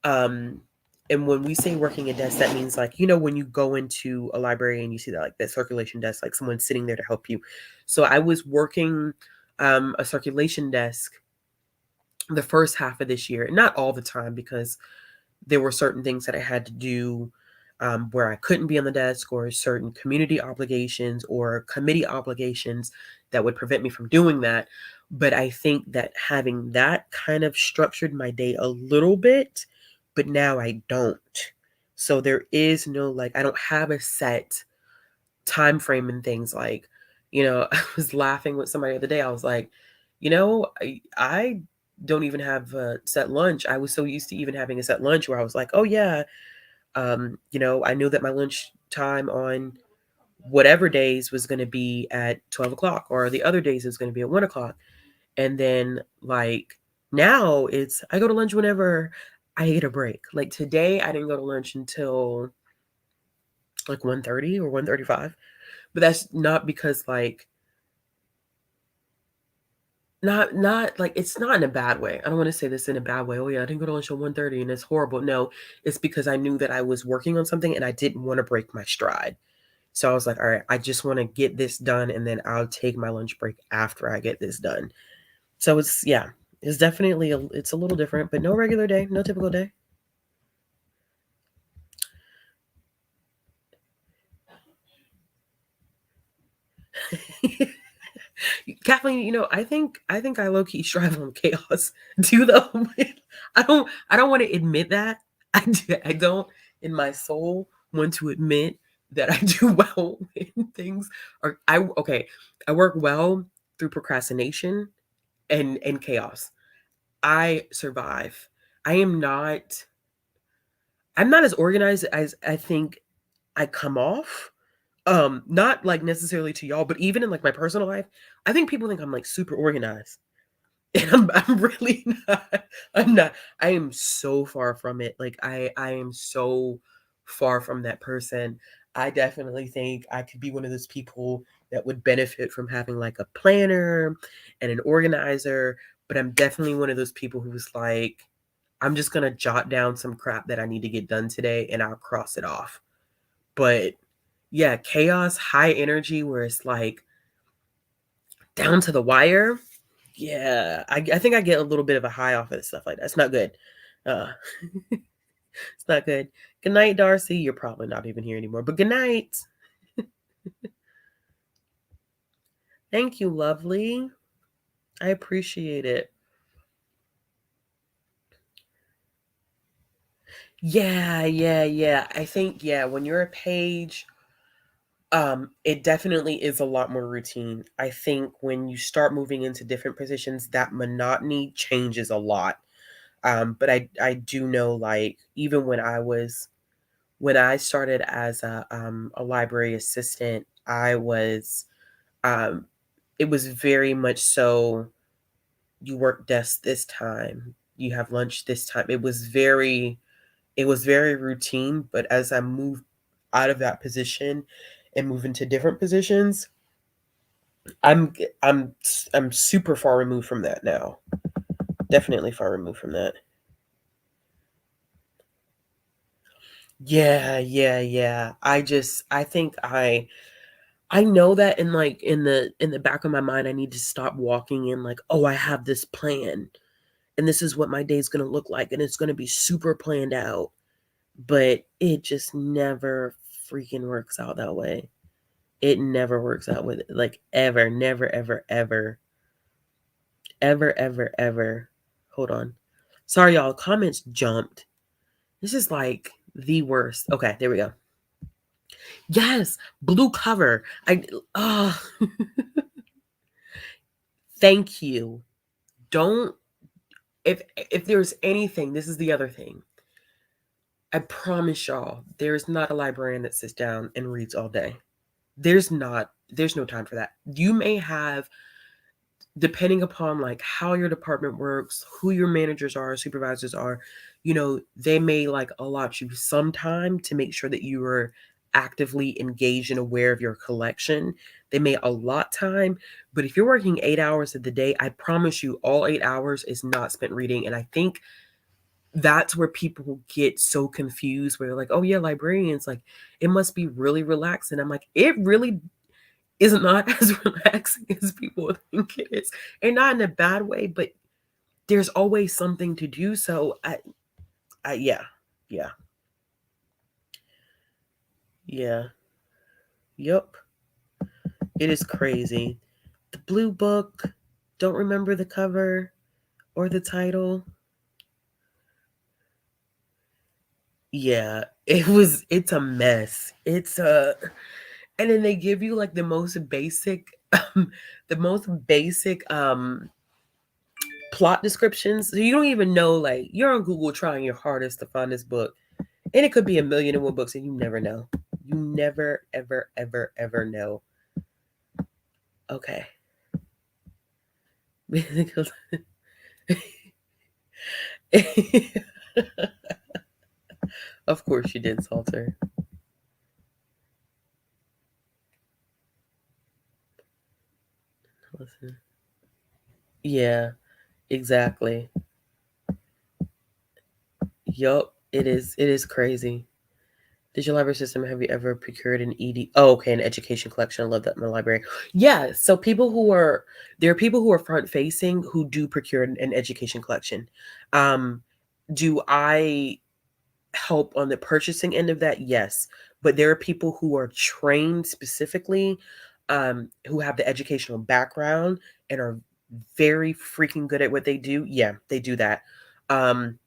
Um, and when we say working a desk, that means like, when you go into a library and you see that like that circulation desk, like someone sitting there to help you. So I was working a circulation desk the first half of this year, not all the time because there were certain things that I had to do where I couldn't be on the desk, or certain community obligations or committee obligations that would prevent me from doing that. But I think that having that kind of structured my day a little bit, but now I don't. So there is no like, I don't have a set time frame and things like, I was laughing with somebody the other day. I was like, I don't even have a set lunch. I was so used to even having a set lunch where I was like, oh yeah, I knew that my lunch time on whatever days was going to be at 12 o'clock, or the other days it was going to be at 1 o'clock. And then like now it's, I go to lunch whenever I get a break. Like today, I didn't go to lunch until like 1:30 or 1:35. But that's not because like, not like, it's not in a bad way. I don't want to say this in a bad way. Oh yeah, I didn't go to lunch at 1:30 and it's horrible. No, it's because I knew that I was working on something and I didn't want to break my stride. So I was like, all right, I just want to get this done and then I'll take my lunch break after I get this done. So it's, yeah, it's definitely it's a little different, but no regular day, no typical day. Kathleen, I think I low key strive on chaos too, though. I don't want to admit that. I don't, in my soul, want to admit that I do well when things are. Okay. I work well through procrastination and chaos. I survive. I am not. I'm not as organized as I think I come off. Not like necessarily to y'all, but even in like my personal life, I think people think I'm like super organized. And I'm really not. I'm not. I am so far from it. Like I am so far from that person. I definitely think I could be one of those people that would benefit from having like a planner and an organizer, but I'm definitely one of those people who's like, I'm just gonna jot down some crap that I need to get done today and I'll cross it off. But yeah, chaos, high energy where it's like down to the wire. Yeah, I think I get a little bit of a high off of stuff like that. It's not good. Uh, it's not good. Good night, Darcy. You're probably not even here anymore, but good night. Thank you, lovely. I appreciate it. Yeah, yeah, yeah. I think, yeah, when you're a page, it definitely is a lot more routine. I think when you start moving into different positions, that monotony changes a lot. But I do know, like, even when I started as a library assistant, um, it was very much so, you work desk this time, you have lunch this time. It was very routine. But as I move out of that position and move into different positions, I'm I'm super far removed from that now. Definitely far removed from that. Yeah, yeah, yeah. I think I know that in like in the back of my mind I need to stop walking in like, "Oh, I have this plan and this is what my day's going to look like and it's going to be super planned out." But it just never freaking works out that way. It never works out with like ever, never ever ever ever ever ever. Hold on. Sorry y'all, comments jumped. This is like the worst. Okay, there we go. Yes, blue cover. Oh, thank you. Don't if there's anything, this is the other thing. I promise y'all, there's not a librarian that sits down and reads all day. There's not. There's no time for that. You may have, depending upon like how your department works, who your managers are, supervisors are, they may like allot you some time to make sure that you are actively engaged and aware of your collection. They may allot time, but if you're working 8 hours of the day, I promise you all 8 hours is not spent reading. And I think that's where people get so confused where they're like, oh yeah, librarians, like it must be really relaxing. I'm like, it really is not as relaxing as people think it is. And not in a bad way, but there's always something to do. So yeah, yeah, yeah, yep. It is crazy. The blue book, don't remember the cover or the title. Yeah, it's a mess. And then they give you like the most basic, the most basic, plot descriptions. So you don't even know, like, you're on Google trying your hardest to find this book. And it could be 1,000,001 books, and you never know. You never, ever, ever, ever know. Okay. Of course you did, Salter. Listen. Yeah, exactly. Yup. It is crazy. Did your library system, have you ever procured an ED? Oh, okay, an education collection. I love that in my library. Yeah, so there are people who are front facing who do procure an education collection. Um, do I help on the purchasing end of that? Yes. But there are people who are trained specifically, who have the educational background and are very freaking good at what they do. Yeah, they do that. Um,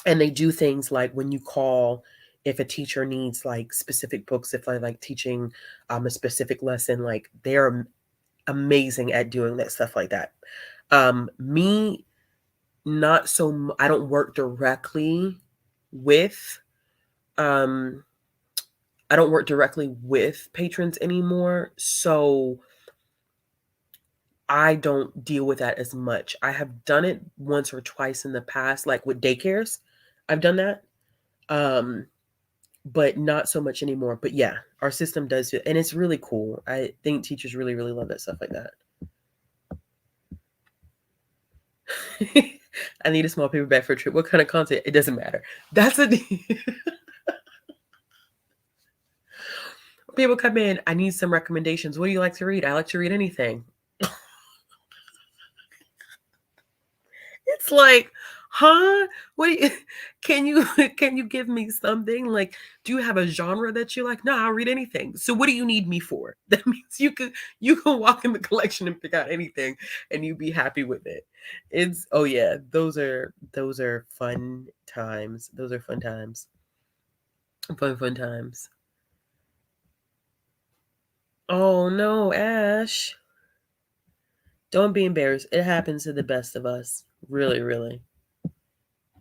and they do things like when you call, if a teacher needs like specific books, if I like teaching a specific lesson, like they're amazing at doing that stuff like that. Me, not so I don't work directly with um I don't work directly with patrons anymore, so I don't deal with that as much. I have done it once or twice in the past, like with daycares. I've done that. Um but not so much anymore. But yeah, our system does it, and it's really cool. I think teachers really, really love that stuff like that. I need a small paperback for a trip. What kind of content? It doesn't matter. That's a people come in. I need some recommendations. What do you like to read? I like to read anything. It's like, huh? What do you can you can you give me something? Like, do you have a genre that you like? No, I'll read anything. So what do you need me for? That means you can walk in the collection and pick out anything and you be happy with it. It's oh yeah, those are fun times. Those are fun times. Fun times. Oh no, Ash. Don't be embarrassed. It happens to the best of us. Really, really.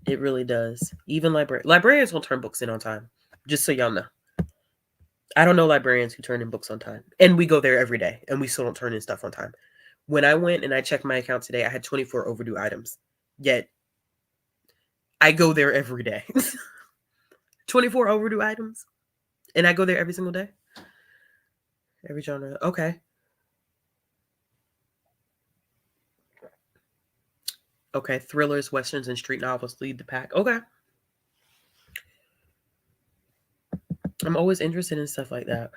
It really does. Even librarians will turn books in on time. Just so y'all know. I don't know librarians who turn in books on time. And we go there every day and we still don't turn in stuff on time. When I went and I checked my account today, I had 24 overdue items. Yet I go there every day. 24 overdue items. And I go there every single day. Every genre. Okay. Okay. Thrillers, westerns, and street novels lead the pack. Okay. I'm always interested in stuff like that.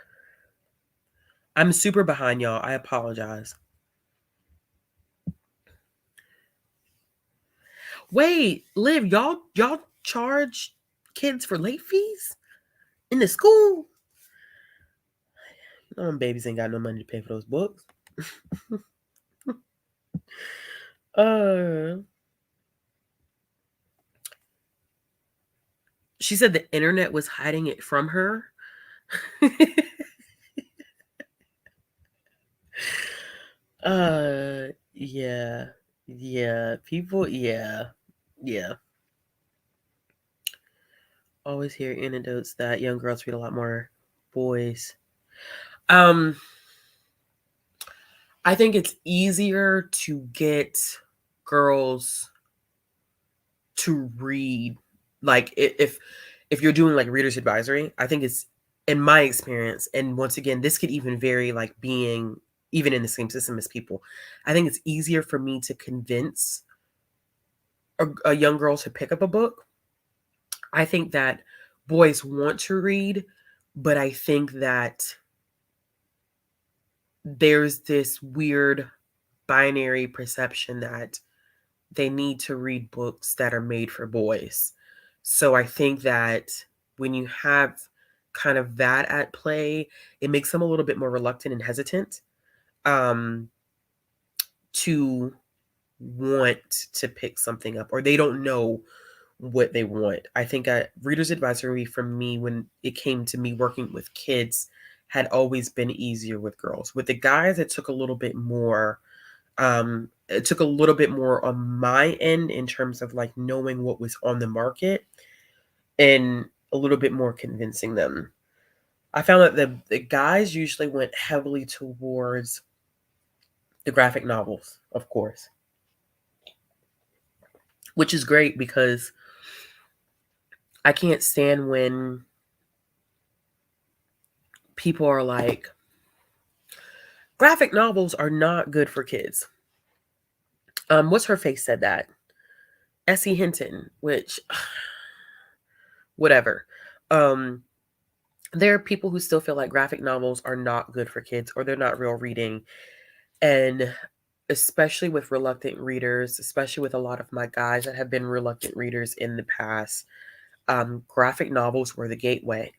I'm super behind, y'all. I apologize. Wait, Liv, y'all charge kids for late fees in the school? Babies ain't got no money to pay for those books. uh, she said the internet was hiding it from her. Yeah. Yeah. People, yeah. Yeah. Always hear anecdotes that young girls read a lot more boys. Um, I think it's easier to get girls to read, like if you're doing like readers advisory. I think it's, in my experience, and once again this could even vary, like being even in the same system as people, I think it's easier for me to convince a young girl to pick up a book. I think that boys want to read, but I think that there's this weird binary perception that they need to read books that are made for boys. So I think that when you have kind of that at play, it makes them a little bit more reluctant and hesitant, um, to want to pick something up, or they don't know what they want. I think reader's advisory for me, when it came to me working with kids, had always been easier with girls. With the guys, it took a little bit more. It took a little bit more on my end in terms of like knowing what was on the market and a little bit more convincing them. I found that the guys usually went heavily towards the graphic novels, of course, which is great because I can't stand when people are like, graphic novels are not good for kids. What's her face said that? Essie Hinton, which whatever. Um, there are people who still feel like graphic novels are not good for kids or they're not real reading. And especially with reluctant readers, especially with a lot of my guys that have been reluctant readers in the past, graphic novels were the gateway.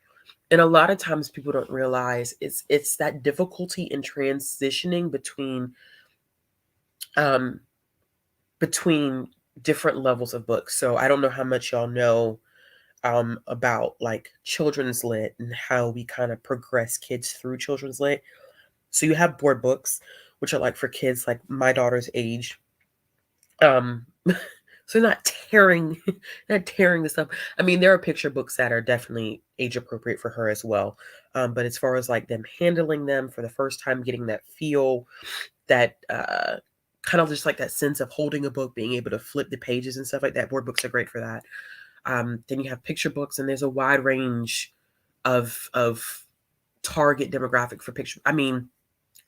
And a lot of times people don't realize it's that difficulty in transitioning um, between different levels of books. So I don't know how much y'all know about like children's lit and how we kind of progress kids through children's lit. So you have board books, which are like for kids like my daughter's age. So not tearing, not tearing this up. I mean, there are picture books that are definitely age appropriate for her as well. But as far as like them handling them for the first time, getting that feel, that kind of just like that sense of holding a book, being able to flip the pages and stuff like that. Board books are great for that. Then you have picture books, and there's a wide range of target demographic for picture. I mean,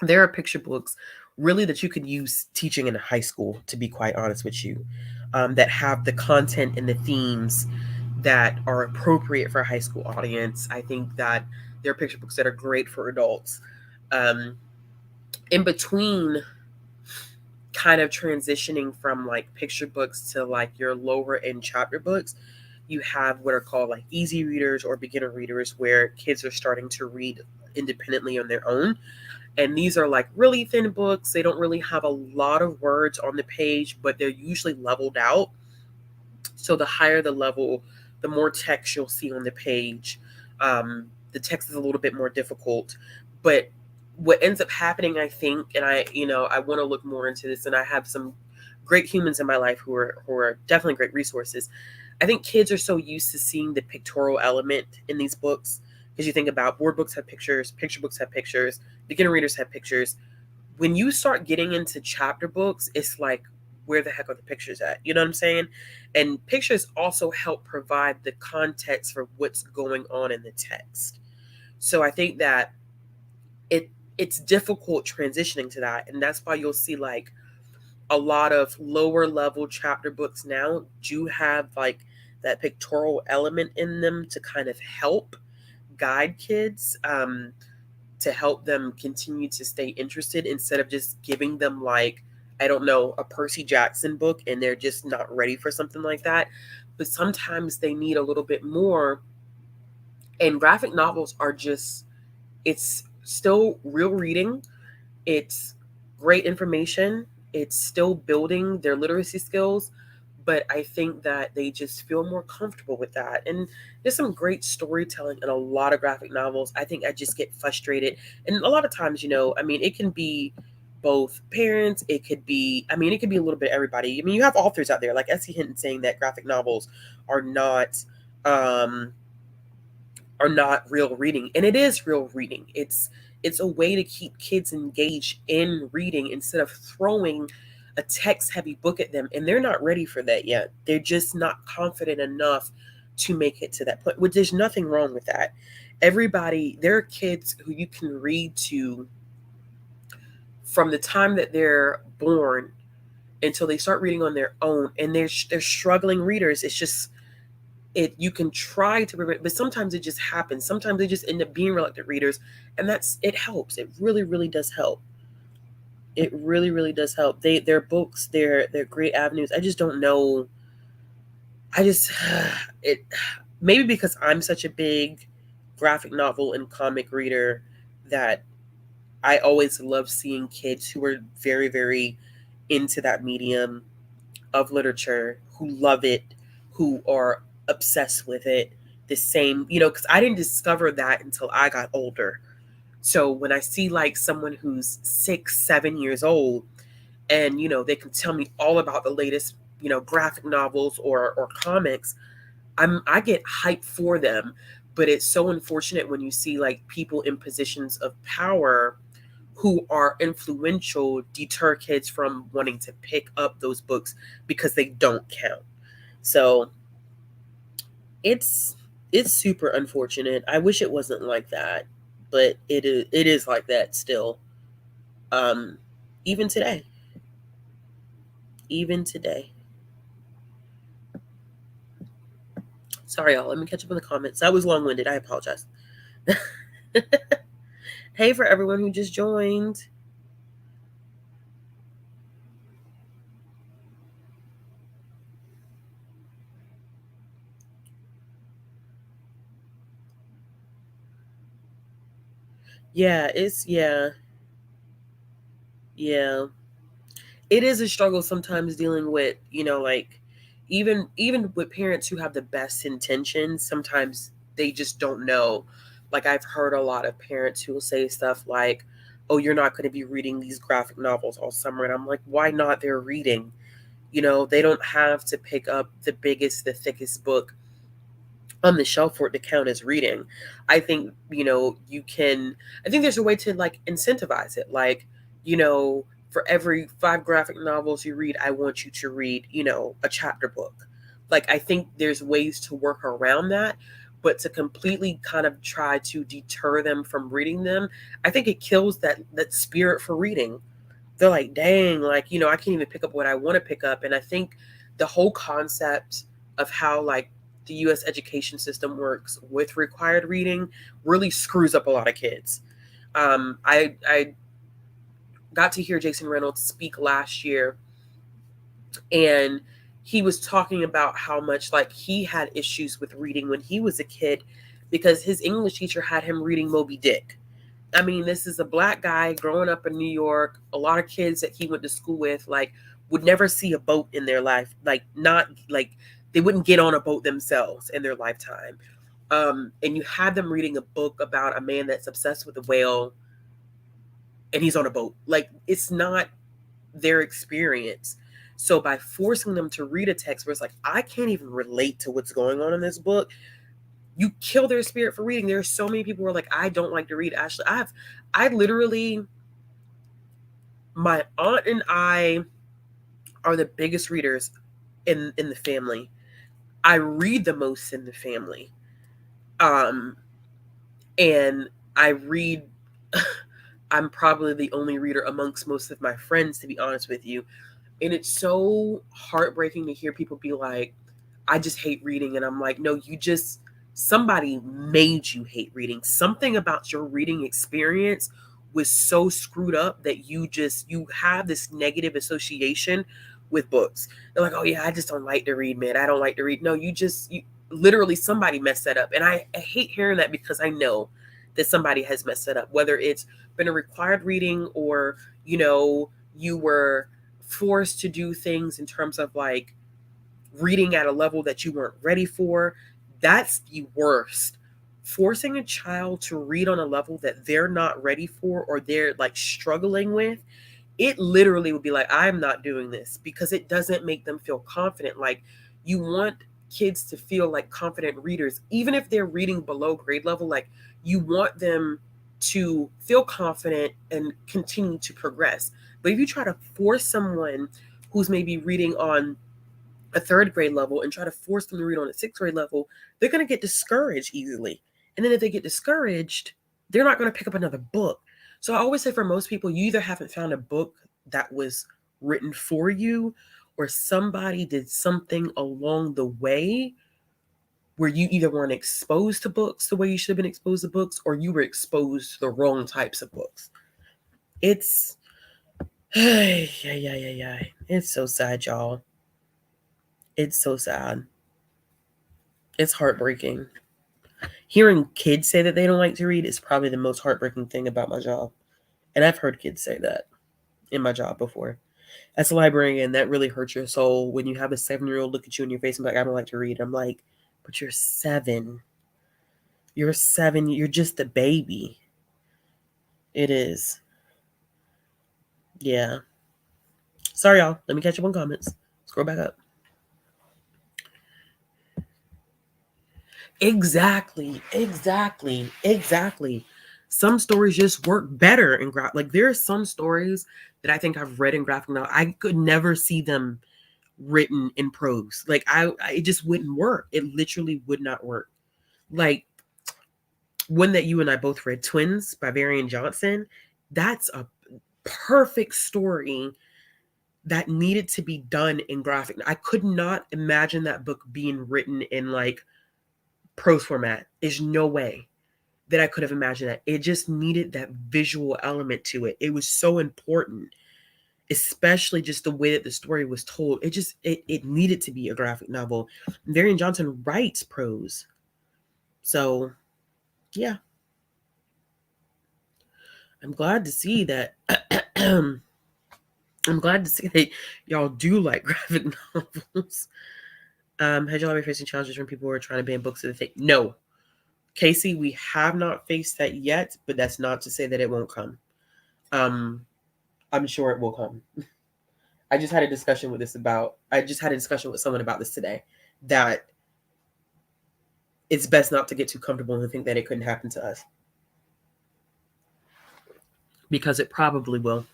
there are picture books really that you could use teaching in a high school, to be quite honest with you, that have the content and the themes that are appropriate for a high school audience. I think that there are picture books that are great for adults. Um, in between kind of transitioning from like picture books to like your lower end chapter books, you have what are called like easy readers or beginner readers, where kids are starting to read independently on their own. And these are like really thin books. They don't really have a lot of words on the page, but they're usually leveled out. So the higher the level, the more text you'll see on the page. The text is a little bit more difficult, but what ends up happening, I think, and I want to look more into this, and I have some great humans in my life who are definitely great resources. I think kids are so used to seeing the pictorial element in these books, because you think about board books have pictures, picture books have pictures, beginner readers have pictures. When you start getting into chapter books, it's like, where the heck are the pictures at? You know what I'm saying? And pictures also help provide the context for what's going on in the text. So I think that it's difficult transitioning to that. And that's why you'll see like a lot of lower level chapter books now do have like that pictorial element in them to kind of help guide kids, to help them continue to stay interested, instead of just giving them like, I don't know, a Percy Jackson book and they're just not ready for something like that. But sometimes they need a little bit more. And graphic novels are just, it's still real reading. It's great information. It's still building their literacy skills, but I think that they just feel more comfortable with that. And there's some great storytelling in a lot of graphic novels. I think I just get frustrated. And a lot of times, I mean, it can be both parents, it could be, I mean, it could be a little bit everybody. I mean, you have authors out there like S.E. Hinton saying that graphic novels are not um are not real reading. And it is real reading. It's a way to keep kids engaged in reading instead of throwing a text heavy book at them, and they're not ready for that yet. They're just not confident enough to make it to that point, which there's nothing wrong with that. Everybody, there are kids who you can read to from the time that they're born until they start reading on their own, and they're struggling readers. It's just, you can try to prevent, but sometimes it just happens. Sometimes they just end up being reluctant readers, and it helps. It really, really does help. It really, really does help. Their books, they're great avenues. I just don't know. I just it maybe because I'm such a big graphic novel and comic reader that I always love seeing kids who are very, very into that medium of literature, who love it, who are obsessed with it. The same, because I didn't discover that until I got older. So when I see like someone who's 6, 7 years old, and they can tell me all about the latest, graphic novels or comics, I get hyped for them. But it's so unfortunate when you see like people in positions of power who are influential deter kids from wanting to pick up those books because they don't count. So it's super unfortunate. I wish it wasn't like that, but it is like that still. Um even today. Even today. Sorry y'all, let me catch up on the comments. That was long-winded. I apologize. Hey for everyone who just joined. Yeah. Yeah. It is a struggle sometimes dealing with, like even with parents who have the best intentions, sometimes they just don't know. Like I've heard a lot of parents who will say stuff like, "Oh, you're not going to be reading these graphic novels all summer." And I'm like, "Why not? They're reading." They don't have to pick up the biggest, the thickest book on the shelf for it to count as reading. I think, I think there's a way to like incentivize it. Like, for every 5 graphic novels you read, I want you to read, a chapter book. Like, I think there's ways to work around that, but to completely kind of try to deter them from reading them, I think it kills that spirit for reading. They're like, dang, like, I can't even pick up what I want to pick up. And I think the whole concept of how like the US education system works with required reading really screws up a lot of kids. I got to hear Jason Reynolds speak last year, and he was talking about how much like he had issues with reading when he was a kid because his English teacher had him reading Moby Dick. I mean, this is a black guy growing up in New York. A lot of kids that he went to school with, like, would never see a boat in their life. Like, not like they wouldn't get on a boat themselves in their lifetime. And you had them reading a book about a man that's obsessed with a whale and he's on a boat. Like, it's not their experience. So by forcing them to read a text where it's like, I can't even relate to what's going on in this book, you kill their spirit for reading. There are so many people who are like, I don't like to read. Ashley, I literally, my aunt and I are the biggest readers in the family. I read the most in the family. Um, and I read, I'm probably the only reader amongst most of my friends, to be honest with you. And it's so heartbreaking to hear people be like, I just hate reading. And I'm like, no, somebody made you hate reading. Something about your reading experience was so screwed up that you have this negative association with books. They're like, oh yeah, I just don't like to read, man. I don't like to read. No, you literally somebody messed that up. And I hate hearing that because I know that somebody has messed that up, whether it's been a required reading or, you were forced to do things in terms of like reading at a level that you weren't ready for. That's the worst. Forcing a child to read on a level that they're not ready for or they're like struggling with, it literally would be like, I'm not doing this, because it doesn't make them feel confident. Like, you want kids to feel like confident readers, even if they're reading below grade level. Like, you want them to feel confident and continue to progress. But if you try to force someone who's maybe reading on a third grade level and try to force them to read on a sixth grade level, they're going to get discouraged easily. And then if they get discouraged, they're not going to pick up another book. So I always say, for most people, you either haven't found a book that was written for you, or somebody did something along the way where you either weren't exposed to books the way you should have been exposed to books, or you were exposed to the wrong types of books. It's, it's so sad, y'all. It's so sad. It's heartbreaking. Hearing kids say that they don't like to read is probably the most heartbreaking thing about my job. And I've heard kids say that in my job before. As a librarian, that really hurts your soul when you have a 7-year-old look at you in your face and be like, I don't like to read. I'm like, but you're 7. You're 7. You're just a baby. It is. Yeah. Sorry, y'all. Let me catch up on comments. Scroll back up. Exactly. Some stories just work better in graphic. Like, there are some stories that I think I've read in graphic novel. I could never see them written in prose. Like, it just wouldn't work. It literally would not work. Like, one that you and I both read, Twins by Varian Johnson. That's a perfect story that needed to be done in graphic. I could not imagine that book being written in like prose format. There's no way that I could have imagined that. It just needed that visual element to it. It was so important, especially just the way that the story was told. It needed to be a graphic novel. Varian Johnson writes prose. So, yeah. I'm glad to see that. I'm glad to see that y'all do like graphic novels. Had y'all ever facing challenges from people who are trying to ban books of the thing? No. Casey, we have not faced that yet, but that's not to say that it won't come. I'm sure it will come. I just had a discussion with someone about this today, that it's best not to get too comfortable and think that it couldn't happen to us, because it probably will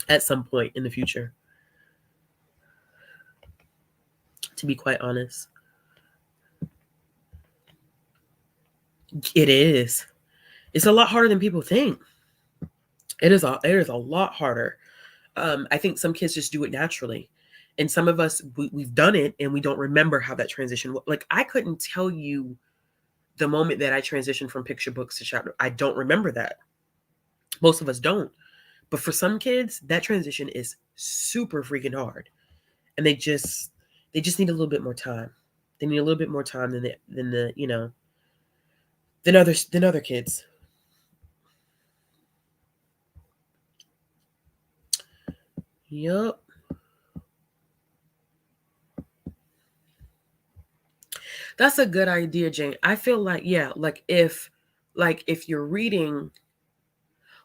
at some point in the future, to be quite honest. It is. It's a lot harder than people think. It is a lot harder. I think some kids just do it naturally. And some of us, we've done it and we don't remember how that transition. Like, I couldn't tell you the moment that I transitioned from picture books to chapter. I don't remember that. Most of us don't. But for some kids, that transition is super freaking hard. And they just need a little bit more time. They need a little bit more time than other kids. Yup. That's a good idea, Jane. I feel like, yeah, if you're reading,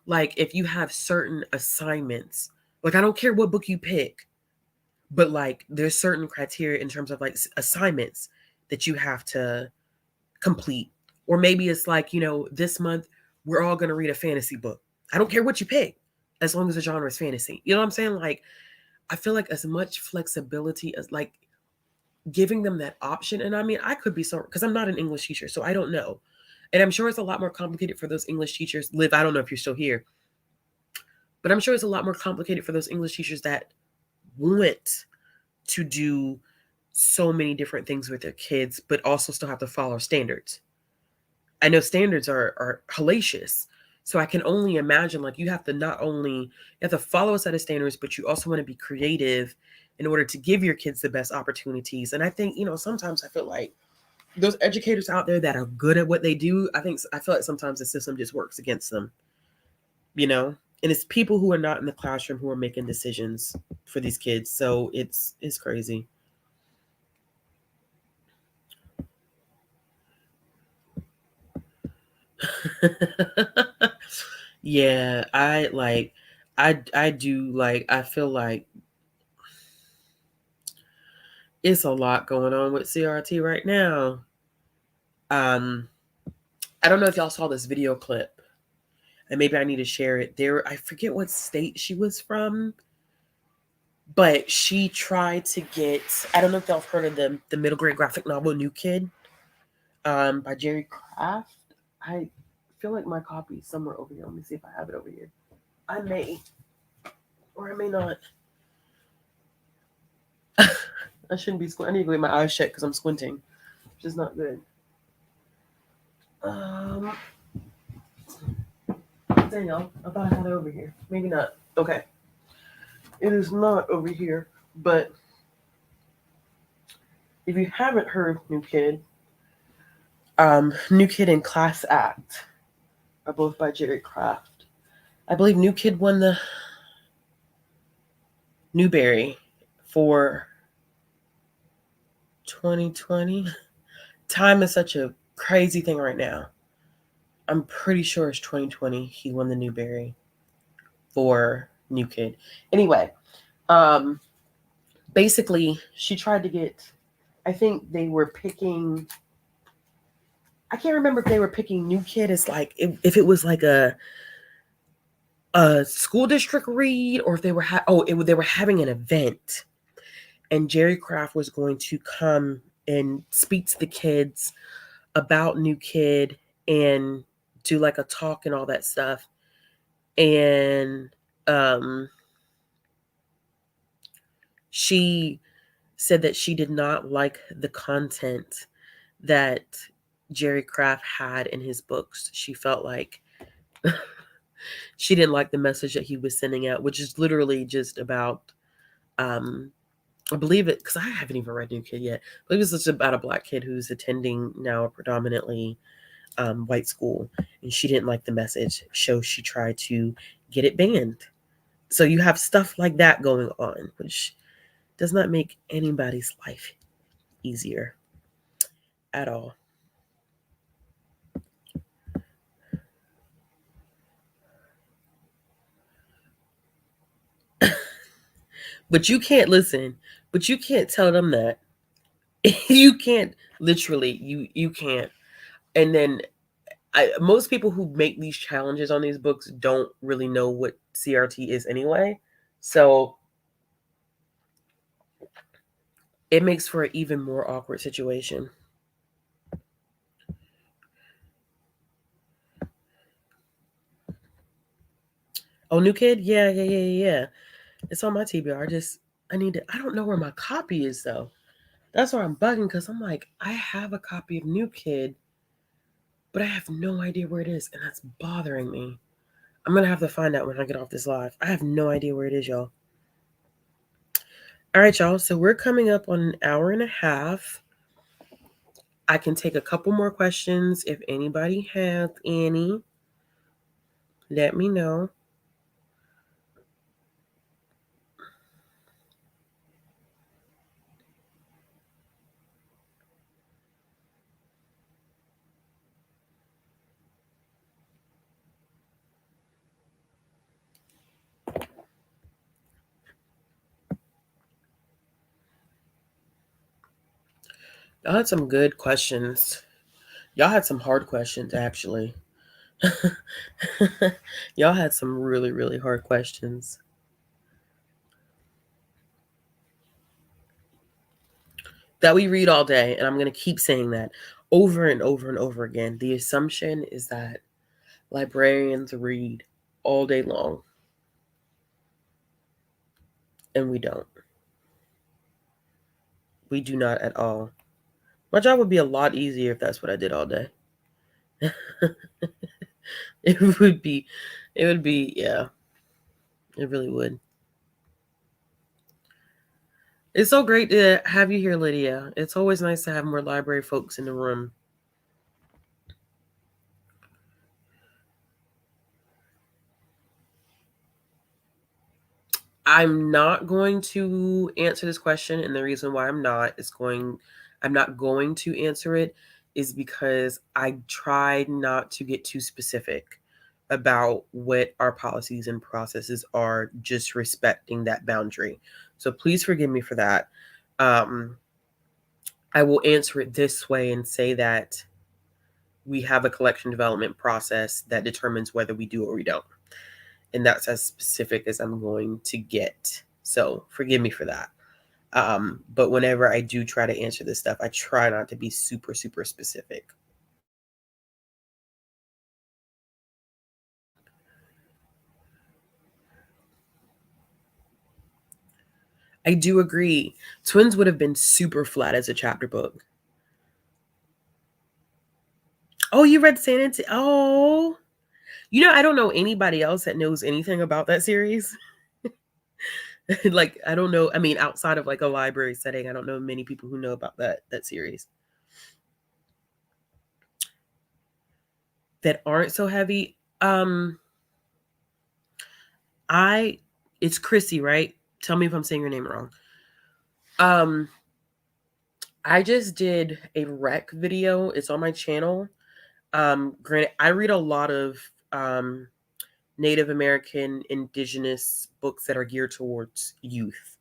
like if you have certain assignments, like I don't care what book you pick, but like there's certain criteria in terms of like assignments that you have to complete. Or maybe it's like, this month we're all going to read a fantasy book. I don't care what you pick, as long as the genre is fantasy. You know what I'm saying? Like, I feel like as much flexibility as like giving them that option. And I mean, I could be so, because I'm not an English teacher, so I don't know. And I'm sure it's a lot more complicated for those English teachers. Liv, I don't know if you're still here, but I'm sure it's a lot more complicated for those English teachers that want to do so many different things with their kids, but also still have to follow standards. I know standards are hellacious. So I can only imagine, like, you have to follow a set of standards, but you also want to be creative in order to give your kids the best opportunities. And I think, sometimes I feel like those educators out there that are good at what they do, I feel like sometimes the system just works against them, and it's people who are not in the classroom who are making decisions for these kids. So it's crazy. Yeah, I do like I feel like it's a lot going on with CRT right now. Um I don't know if y'all saw this video clip, and maybe I need to share it. There, I forget what state she was from, but she tried to get. I don't know if y'all have heard of the middle grade graphic novel New Kid, by Jerry Craft. I feel like my copy is somewhere over here. Let me see if I have it over here. I may, or I may not. I shouldn't be squinting. I need to get my eyes checked because I'm squinting, which is not good. Um, Danielle, I thought I had it over here. Maybe not. Okay, it is not over here. But if you haven't heard New Kid and Class Act are both by Jerry Craft. I believe New Kid won the Newbery for 2020. Time is such a crazy thing right now. I'm pretty sure it's 2020 he won the Newbery for New Kid. Anyway, um, basically she tried to get. I think they were picking. I can't remember if they were picking New Kid as like if it was like a school district read, or if they were they were having an event, and Jerry Craft was going to come and speak to the kids about New Kid and do like a talk and all that stuff. And she said that she did not like the content that Jerry Craft had in his books. She felt like she didn't like the message that he was sending out, which is literally just about I believe it, because I haven't even read New Kid yet. I believe it's just about a black kid who's attending now a predominantly white school, and she didn't like the message, so she tried to get it banned. So you have stuff like that going on, which does not make anybody's life easier at all. But you can't listen. But you can't tell them that. You can't literally. You can't. And then most people who make these challenges on these books don't really know what CRT is anyway. So it makes for an even more awkward situation. Oh, New Kid? Yeah, yeah, yeah, yeah, yeah. It's on my TBR. I need to, I don't know where my copy is though. That's why I'm bugging, because I'm like, I have a copy of New Kid, but I have no idea where it is, and that's bothering me. I'm gonna have to find out when I get off this live. I have no idea where it is, y'all. All right, y'all. So we're coming up on an hour and a half. I can take a couple more questions if anybody has any. Let me know. Y'all had some good questions. Y'all had some hard questions, actually. Y'all had some really, really hard questions. That we read all day, and I'm going to keep saying that over and over and over again. The assumption is that librarians read all day long, and we don't. We do not at all. My job would be a lot easier if that's what I did all day. it would be, yeah, it really would. It's so great to have you here, Lydia. It's always nice to have more library folks in the room. I'm not going to answer this question, and the reason why I'm not going to answer it is because I tried not to get too specific about what our policies and processes are, just respecting that boundary. So please forgive me for that. I will answer it this way and say that we have a collection development process that determines whether we do or we don't. And that's as specific as I'm going to get. So forgive me for that. But whenever I do try to answer this stuff, I try not to be super, super specific. I do agree. Twins would have been super flat as a chapter book. Oh, you read San Antonio? Oh, I don't know anybody else that knows anything about that series. Like, I don't know. I mean, outside of like a library setting, I don't know many people who know about that series that aren't so heavy. It's Chrissy, right? Tell me if I'm saying your name wrong. I just did a rec video. It's on my channel. Granted, I read a lot of Native American, indigenous books that are geared towards youth.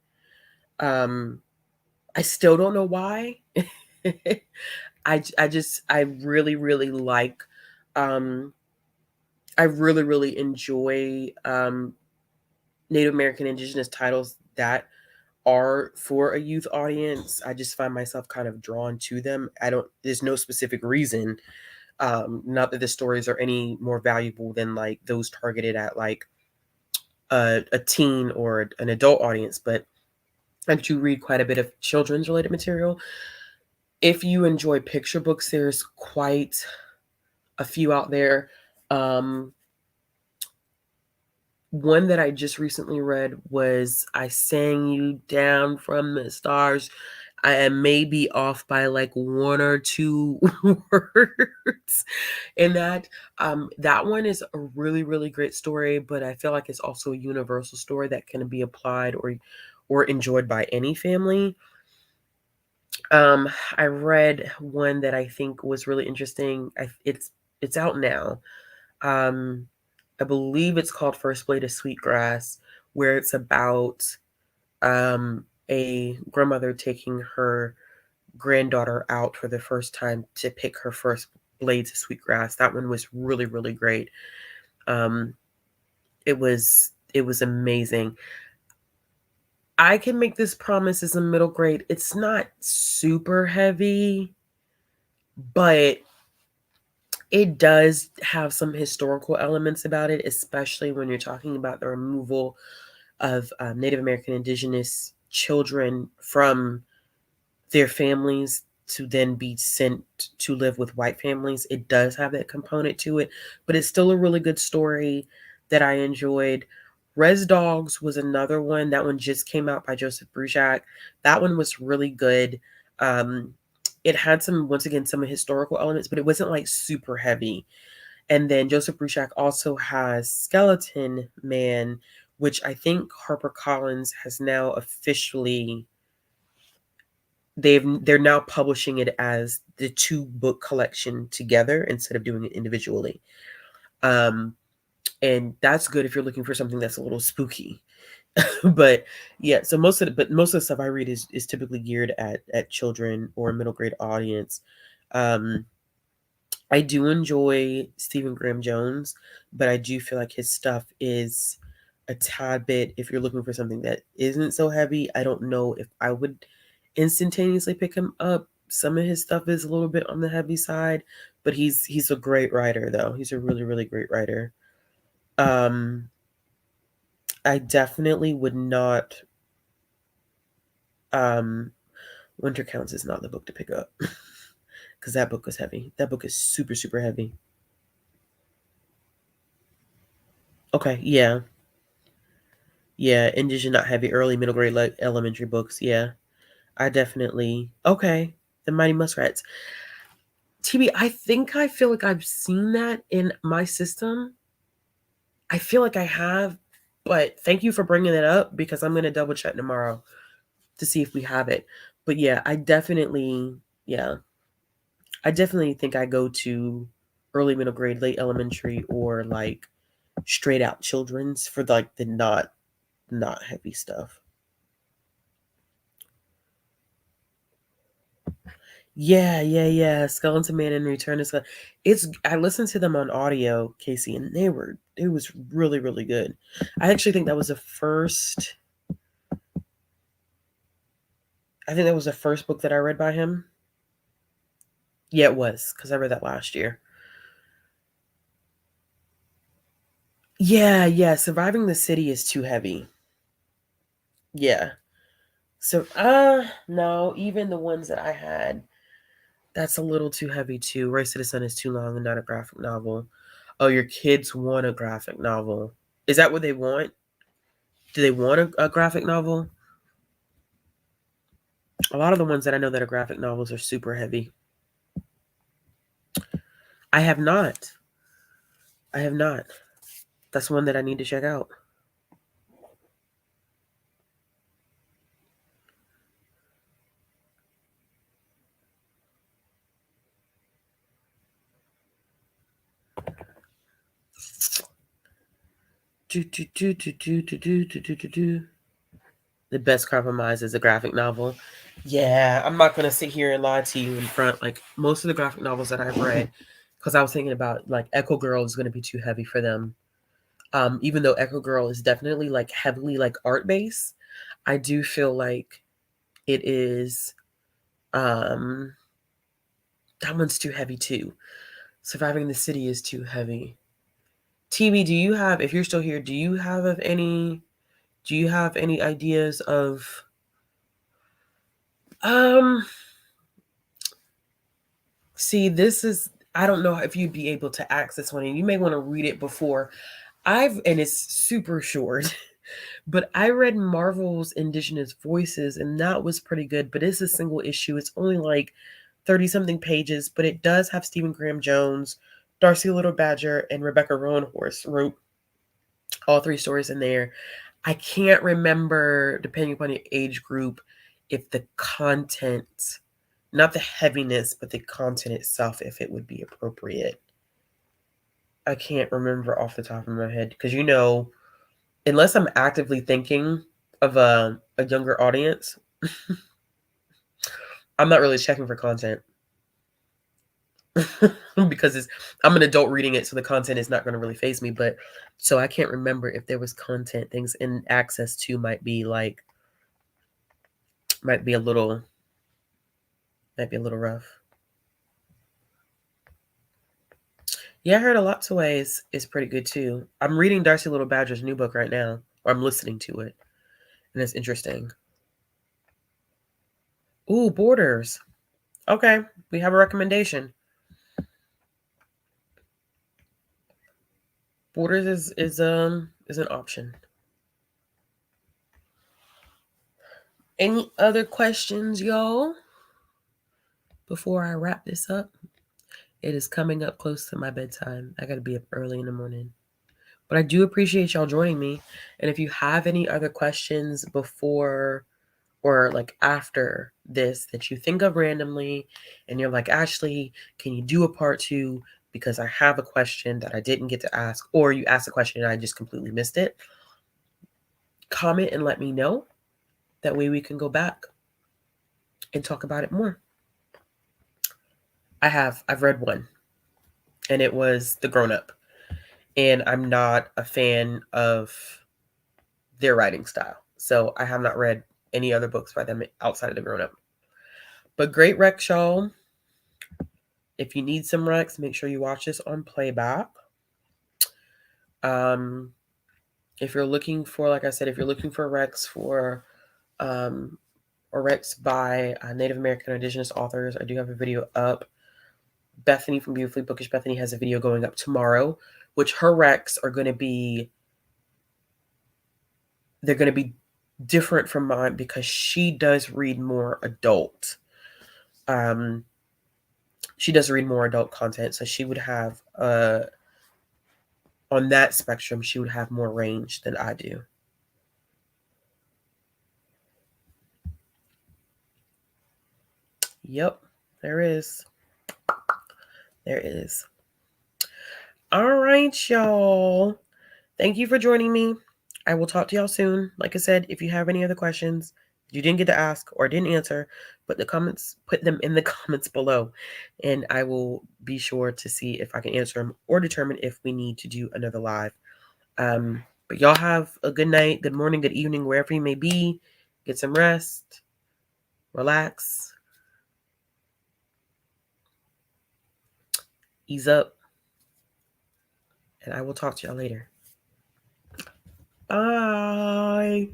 I still don't know why. I really, really like, I really, really enjoy Native American, indigenous titles that are for a youth audience. I just find myself kind of drawn to them. There's no specific reason. Not that the stories are any more valuable than like those targeted at like a teen or an adult audience, but I do read quite a bit of children's related material. If you enjoy picture books, there's quite a few out there. One that I just recently read was I Sang You Down from the Stars. I am maybe off by like one or two words in that. That one is a really, really great story, but I feel like it's also a universal story that can be applied or enjoyed by any family. I read one that I think was really interesting. It's out now. Um, I believe it's called First Blade of Sweetgrass, where it's about a grandmother taking her granddaughter out for the first time to pick her first blades of sweetgrass. That one was really, really great. Um, it was amazing. I can make this promise as a middle grade. It's not super heavy, but it does have some historical elements about it, especially when you're talking about the removal of Native American indigenous children from their families to then be sent to live with white families. It does have that component to it, but it's still a really good story that I enjoyed. Res Dogs was another one. That one just came out by Joseph Bruchac. That one was really good. It had once again, some historical elements, but it wasn't like super heavy. And then Joseph Bruchac also has Skeleton Man, which I think HarperCollins has now officially they're now publishing it as the 2-book collection together instead of doing it individually. And that's good if you're looking for something that's a little spooky. But yeah, so most of the stuff I read is typically geared at children or a middle grade audience. I do enjoy Stephen Graham Jones, but I do feel like his stuff is a tad bit, if you're looking for something that isn't so heavy, I don't know if I would instantaneously pick him up. Some of his stuff is a little bit on the heavy side, but he's a great writer though. He's a really, really great writer. I definitely would not Winter Counts is not the book to pick up. Because that book was heavy. That book is super, super heavy. Okay, yeah. Yeah, Indigenous not heavy, early middle grade like elementary books. Yeah. I definitely okay. The Mighty Muskrats. TB, I think I feel like I've seen that in my system. I feel like I have, but thank you for bringing it up because I'm gonna double check tomorrow to see if we have it. But yeah, I definitely, yeah, I definitely think I go to early middle grade, late elementary, or like straight out children's for like the not heavy stuff. Yeah. Skeleton Man and Return to Skeleton. I listened to them on audio, Casey, and it was really, really good. I actually think that was the first I think that was the first book that I read by him. Yeah, it was, because I read that last year. Yeah. Surviving the City is too heavy. Yeah. So no, even the ones that I had, that's a little too heavy too. Race to the Sun is too long and not a graphic novel. Oh, your kids want a graphic novel. Is that what they want? Do they want a graphic novel? A lot of the ones that I know that are graphic novels are super heavy. I have not. I have not. That's one that I need to check out. The Best Compromise is a graphic novel. Yeah, I'm not gonna sit here and lie to you in front. Like most of the graphic novels that I've read, because I was thinking about like Echo Girl is gonna be too heavy for them. Even though Echo Girl is definitely like heavily like art based, I do feel like it is that one's too heavy too. Surviving the City is too heavy. TV, do you have, if you're still here, do you have any ideas of um see, this is, I don't know if you'd be able to access one, and you may want to read it before. And it's super short, but I read Marvel's Indigenous Voices, and that was pretty good, but it's a single issue. It's only like 30 something pages, but it does have Stephen Graham Jones, Darcy Little Badger, and Rebecca Roanhorse wrote all three stories in there. I can't remember, depending upon your age group, if the content, not the heaviness, but the content itself, if it would be appropriate. I can't remember off the top of my head because, unless I'm actively thinking of a younger audience, I'm not really checking for content because I'm an adult reading it, so the content is not going to really faze me. But so I can't remember if there was content. Things in access to might be a little rough. Yeah, I heard A Lot of Ways is pretty good too. I'm reading Darcy Little Badger's new book right now, or I'm listening to it, and it's interesting. Ooh, Borders. Okay, we have a recommendation. Borders is an option. Any other questions, y'all? Before I wrap this up, it is coming up close to my bedtime. I gotta be up early in the morning. But I do appreciate y'all joining me. And if you have any other questions before or like after this that you think of randomly and you're like, Ashley, can you do a part two? Because I have a question that I didn't get to ask, or you asked a question and I just completely missed it. Comment and let me know. That way we can go back and talk about it more. I've read one, and it was The Grown Up. And I'm not a fan of their writing style. So I have not read any other books by them outside of The Grown Up. But great rec show. If you need some recs, make sure you watch this on playback. If you're looking for, like I said, if you're looking for recs for or recs by Native American or Indigenous authors, I do have a video up. Bethany from Beautifully Bookish Bethany has a video going up tomorrow, which her recs are going to be, they're going to be different from mine because she does read more adult. She does read more adult content, so she would have on that spectrum, she would have more range than I do. Yep, there is. There is. All right, y'all. Thank you for joining me. I will talk to y'all soon. Like I said, if you have any other questions you didn't get to ask or didn't answer, put them in the comments below, and I will be sure to see if I can answer them or determine if we need to do another live. But y'all have a good night, good morning, good evening, wherever you may be. Get some rest, relax, ease up, and I will talk to y'all later. Bye.